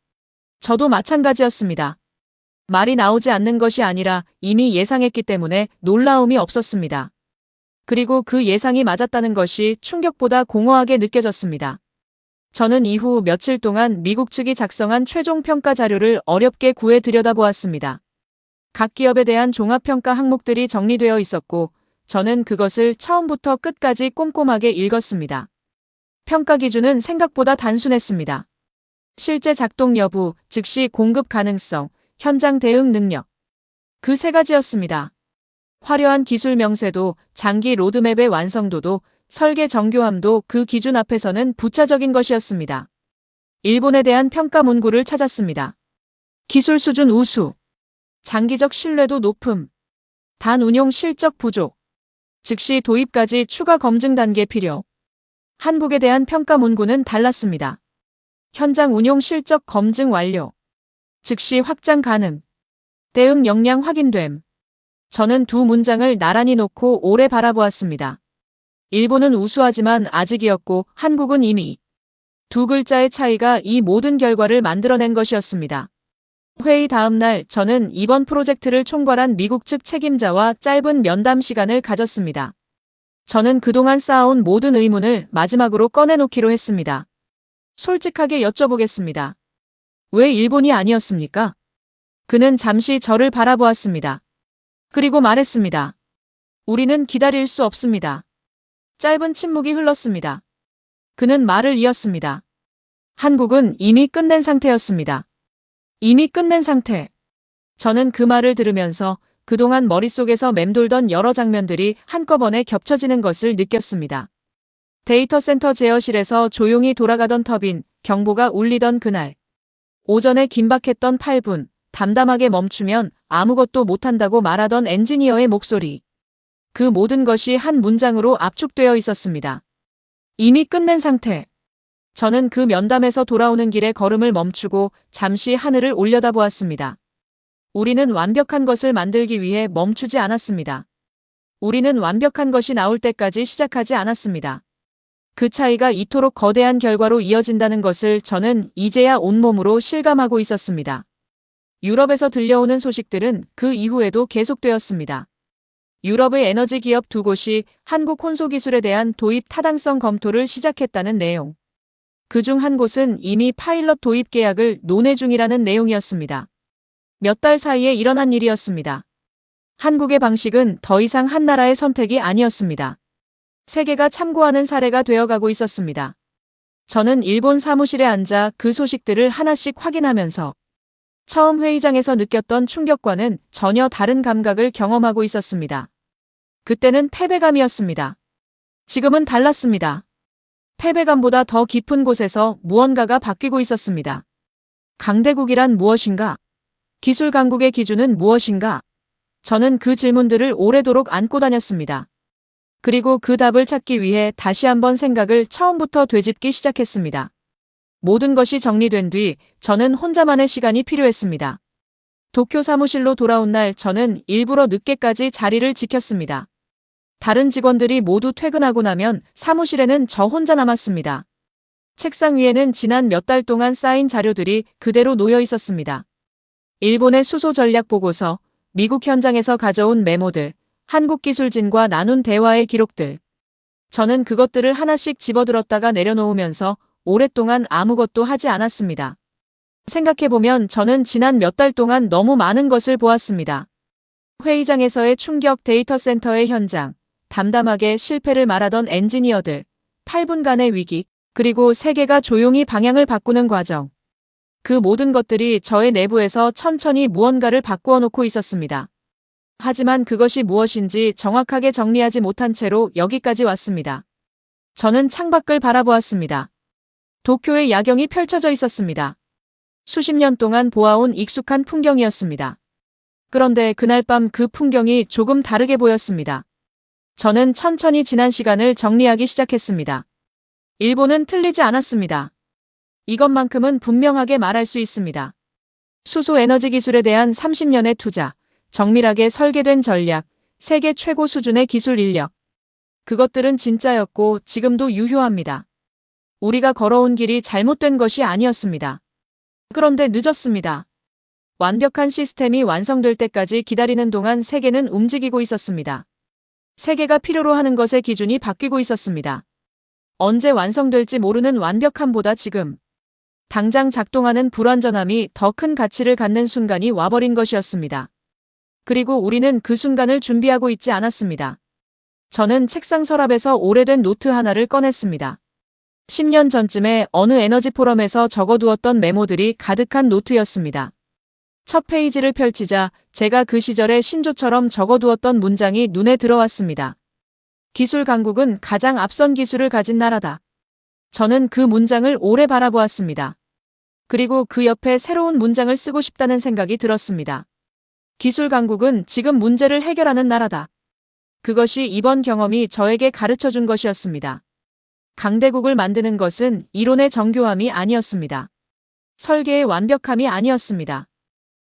저도 마찬가지였습니다. 말이 나오지 않는 것이 아니라 이미 예상했기 때문에 놀라움이 없었습니다. 그리고 그 예상이 맞았다는 것이 충격보다 공허하게 느껴졌습니다. 저는 이후 며칠 동안 미국 측이 작성한 최종 평가 자료를 어렵게 구해 들여다보았습니다. 각 기업에 대한 종합평가 항목들이 정리되어 있었고 저는 그것을 처음부터 끝까지 꼼꼼하게 읽었습니다. 평가 기준은 생각보다 단순했습니다. 실제 작동 여부, 즉시 공급 가능성, 현장 대응 능력. 그 세 가지였습니다. 화려한 기술 명세도, 장기 로드맵의 완성도도, 설계 정교함도 그 기준 앞에서는 부차적인 것이었습니다. 일본에 대한 평가 문구를 찾았습니다. 기술 수준 우수. 장기적 신뢰도 높음. 단 운용 실적 부족. 즉시 도입까지 추가 검증 단계 필요. 한국에 대한 평가 문구는 달랐습니다. 현장 운용 실적 검증 완료. 즉시 확장 가능. 대응 역량 확인됨. 저는 두 문장을 나란히 놓고 오래 바라보았습니다. 일본은 우수하지만 아직이었고 한국은 이미. 두 글자의 차이가 이 모든 결과를 만들어낸 것이었습니다. 회의 다음 날 저는 이번 프로젝트를 총괄한 미국 측 책임자와 짧은 면담 시간을 가졌습니다. 저는 그동안 쌓아온 모든 의문을 마지막으로 꺼내놓기로 했습니다. 솔직하게 여쭤보겠습니다. 왜 일본이 아니었습니까? 그는 잠시 저를 바라보았습니다. 그리고 말했습니다. 우리는 기다릴 수 없습니다. 짧은 침묵이 흘렀습니다. 그는 말을 이었습니다. 한국은 이미 끝낸 상태였습니다. 이미 끝낸 상태. 저는 그 말을 들으면서 그동안 머릿속에서 맴돌던 여러 장면들이 한꺼번에 겹쳐지는 것을 느꼈습니다. 데이터 센터 제어실에서 조용히 돌아가던 터빈, 경보가 울리던 그날. 오전에 긴박했던 8분, 담담하게 멈추면 아무것도 못한다고 말하던 엔지니어의 목소리. 그 모든 것이 한 문장으로 압축되어 있었습니다. 이미 끝낸 상태. 저는 그 면담에서 돌아오는 길에 걸음을 멈추고 잠시 하늘을 올려다보았습니다. 우리는 완벽한 것을 만들기 위해 멈추지 않았습니다. 우리는 완벽한 것이 나올 때까지 시작하지 않았습니다. 그 차이가 이토록 거대한 결과로 이어진다는 것을 저는 이제야 온몸으로 실감하고 있었습니다. 유럽에서 들려오는 소식들은 그 이후에도 계속되었습니다. 유럽의 에너지 기업 두 곳이 한국 혼소 기술에 대한 도입 타당성 검토를 시작했다는 내용. 그중 한 곳은 이미 파일럿 도입 계약을 논의 중이라는 내용이었습니다. 몇 달 사이에 일어난 일이었습니다. 한국의 방식은 더 이상 한 나라의 선택이 아니었습니다. 세계가 참고하는 사례가 되어가고 있었습니다. 저는 일본 사무실에 앉아 그 소식들을 하나씩 확인하면서 처음 회의장에서 느꼈던 충격과는 전혀 다른 감각을 경험하고 있었습니다. 그때는 패배감이었습니다. 지금은 달랐습니다. 패배감보다 더 깊은 곳에서 무언가가 바뀌고 있었습니다. 강대국이란 무엇인가? 기술 강국의 기준은 무엇인가? 저는 그 질문들을 오래도록 안고 다녔습니다. 그리고 그 답을 찾기 위해 다시 한번 생각을 처음부터 되짚기 시작했습니다. 모든 것이 정리된 뒤 저는 혼자만의 시간이 필요했습니다. 도쿄 사무실로 돌아온 날 저는 일부러 늦게까지 자리를 지켰습니다. 다른 직원들이 모두 퇴근하고 나면 사무실에는 저 혼자 남았습니다. 책상 위에는 지난 몇 달 동안 쌓인 자료들이 그대로 놓여 있었습니다. 일본의 수소 전략 보고서, 미국 현장에서 가져온 메모들, 한국 기술진과 나눈 대화의 기록들. 저는 그것들을 하나씩 집어들었다가 내려놓으면서 오랫동안 아무것도 하지 않았습니다. 생각해보면 저는 지난 몇 달 동안 너무 많은 것을 보았습니다. 회의장에서의 충격, 데이터 센터의 현장, 담담하게 실패를 말하던 엔지니어들, 8분간의 위기, 그리고 세계가 조용히 방향을 바꾸는 과정. 그 모든 것들이 저의 내부에서 천천히 무언가를 바꾸어 놓고 있었습니다. 하지만 그것이 무엇인지 정확하게 정리하지 못한 채로 여기까지 왔습니다. 저는 창밖을 바라보았습니다. 도쿄의 야경이 펼쳐져 있었습니다. 수십 년 동안 보아온 익숙한 풍경이었습니다. 그런데 그날 밤 그 풍경이 조금 다르게 보였습니다. 저는 천천히 지난 시간을 정리하기 시작했습니다. 일본은 틀리지 않았습니다. 이것만큼은 분명하게 말할 수 있습니다. 수소 에너지 기술에 대한 30년의 투자, 정밀하게 설계된 전략, 세계 최고 수준의 기술 인력. 그것들은 진짜였고 지금도 유효합니다. 우리가 걸어온 길이 잘못된 것이 아니었습니다. 그런데 늦었습니다. 완벽한 시스템이 완성될 때까지 기다리는 동안 세계는 움직이고 있었습니다. 세계가 필요로 하는 것의 기준이 바뀌고 있었습니다. 언제 완성될지 모르는 완벽함보다 지금, 당장 작동하는 불완전함이 더 큰 가치를 갖는 순간이 와버린 것이었습니다. 그리고 우리는 그 순간을 준비하고 있지 않았습니다. 저는 책상 서랍에서 오래된 노트 하나를 꺼냈습니다. 10년 전쯤에 어느 에너지 포럼에서 적어두었던 메모들이 가득한 노트였습니다. 첫 페이지를 펼치자 제가 그 시절의 신조처럼 적어두었던 문장이 눈에 들어왔습니다. 기술 강국은 가장 앞선 기술을 가진 나라다. 저는 그 문장을 오래 바라보았습니다. 그리고 그 옆에 새로운 문장을 쓰고 싶다는 생각이 들었습니다. 기술 강국은 지금 문제를 해결하는 나라다. 그것이 이번 경험이 저에게 가르쳐준 것이었습니다. 강대국을 만드는 것은 이론의 정교함이 아니었습니다. 설계의 완벽함이 아니었습니다.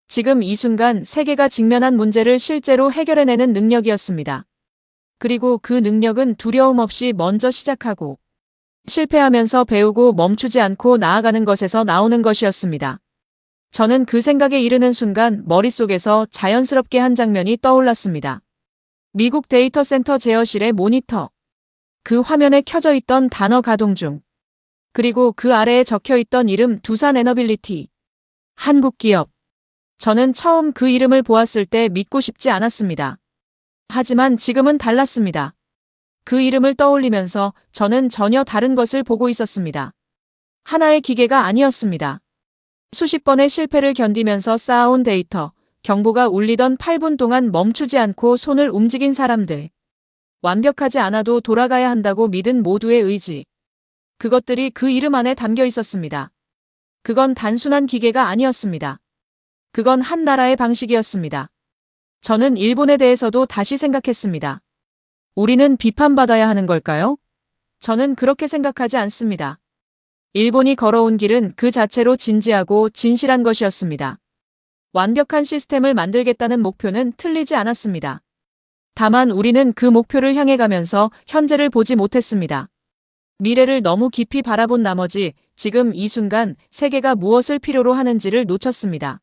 지금 이 순간 세계가 직면한 문제를 실제로 해결해내는 능력이었습니다. 그리고 그 능력은 두려움 없이 먼저 시작하고 실패하면서 배우고 멈추지 않고 나아가는 것에서 나오는 것이었습니다. 저는 그 생각에 이르는 순간 머릿속에서 자연스럽게 한 장면이 떠올랐습니다. 미국 데이터 센터 제어실의 모니터. 그 화면에 켜져 있던 단어 가동 중. 그리고 그 아래에 적혀 있던 이름 두산 에너빌리티. 한국 기업. 저는 처음 그 이름을 보았을 때 믿고 싶지 않았습니다. 하지만 지금은 달랐습니다. 그 이름을 떠올리면서 저는 전혀 다른 것을 보고 있었습니다. 하나의 기계가 아니었습니다. 수십 번의 실패를 견디면서 쌓아온 데이터, 경보가 울리던 8분 동안 멈추지 않고 손을 움직인 사람들. 완벽하지 않아도 돌아가야 한다고 믿은 모두의 의지. 그것들이 그 이름 안에 담겨 있었습니다. 그건 단순한 기계가 아니었습니다. 그건 한 나라의 방식이었습니다. 저는 일본에 대해서도 다시 생각했습니다. 우리는 비판받아야 하는 걸까요? 저는 그렇게 생각하지 않습니다. 일본이 걸어온 길은 그 자체로 진지하고 진실한 것이었습니다. 완벽한 시스템을 만들겠다는 목표는 틀리지 않았습니다. 다만 우리는 그 목표를 향해 가면서 현재를 보지 못했습니다. 미래를 너무 깊이 바라본 나머지 지금 이 순간 세계가 무엇을 필요로 하는지를 놓쳤습니다.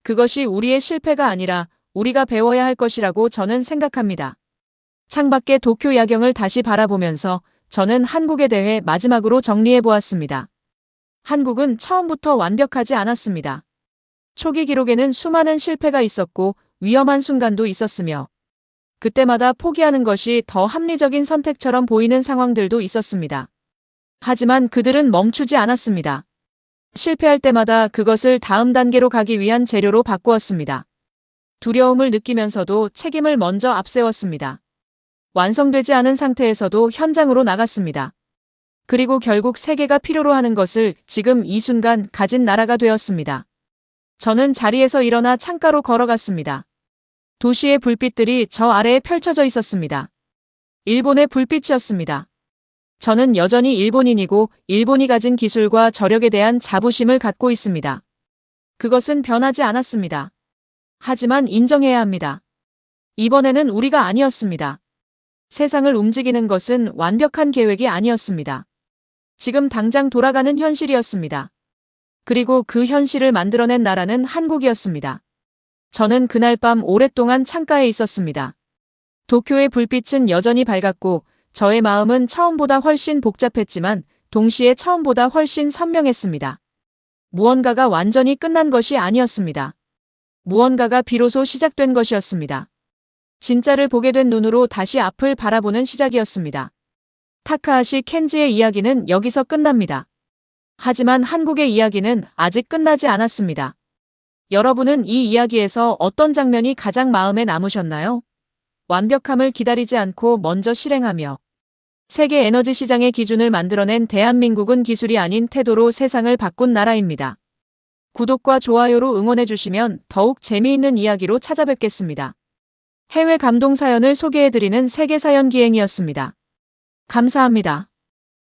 그것이 우리의 실패가 아니라 우리가 배워야 할 것이라고 저는 생각합니다. 창밖의 도쿄 야경을 다시 바라보면서 저는 한국에 대해 마지막으로 정리해 보았습니다. 한국은 처음부터 완벽하지 않았습니다. 초기 기록에는 수많은 실패가 있었고 위험한 순간도 있었으며 그때마다 포기하는 것이 더 합리적인 선택처럼 보이는 상황들도 있었습니다. 하지만 그들은 멈추지 않았습니다. 실패할 때마다 그것을 다음 단계로 가기 위한 재료로 바꾸었습니다. 두려움을 느끼면서도 책임을 먼저 앞세웠습니다. 완성되지 않은 상태에서도 현장으로 나갔습니다. 그리고 결국 세계가 필요로 하는 것을 지금 이 순간 가진 나라가 되었습니다. 저는 자리에서 일어나 창가로 걸어갔습니다. 도시의 불빛들이 저 아래에 펼쳐져 있었습니다. 일본의 불빛이었습니다. 저는 여전히 일본인이고 일본이 가진 기술과 저력에 대한 자부심을 갖고 있습니다. 그것은 변하지 않았습니다. 하지만 인정해야 합니다. 이번에는 우리가 아니었습니다. 세상을 움직이는 것은 완벽한 계획이 아니었습니다. 지금 당장 돌아가는 현실이었습니다. 그리고 그 현실을 만들어낸 나라는 한국이었습니다. 저는 그날 밤 오랫동안 창가에 있었습니다. 도쿄의 불빛은 여전히 밝았고 저의 마음은 처음보다 훨씬 복잡했지만 동시에 처음보다 훨씬 선명했습니다. 무언가가 완전히 끝난 것이 아니었습니다. 무언가가 비로소 시작된 것이었습니다. 진짜를 보게 된 눈으로 다시 앞을 바라보는 시작이었습니다. 타카하시 켄지의 이야기는 여기서 끝납니다. 하지만 한국의 이야기는 아직 끝나지 않았습니다. 여러분은 이 이야기에서 어떤 장면이 가장 마음에 남으셨나요? 완벽함을 기다리지 않고 먼저 실행하며 세계 에너지 시장의 기준을 만들어낸 대한민국은 기술이 아닌 태도로 세상을 바꾼 나라입니다. 구독과 좋아요로 응원해주시면 더욱 재미있는 이야기로 찾아뵙겠습니다. 해외 감동 사연을 소개해드리는 세계사연 기행이었습니다. 감사합니다.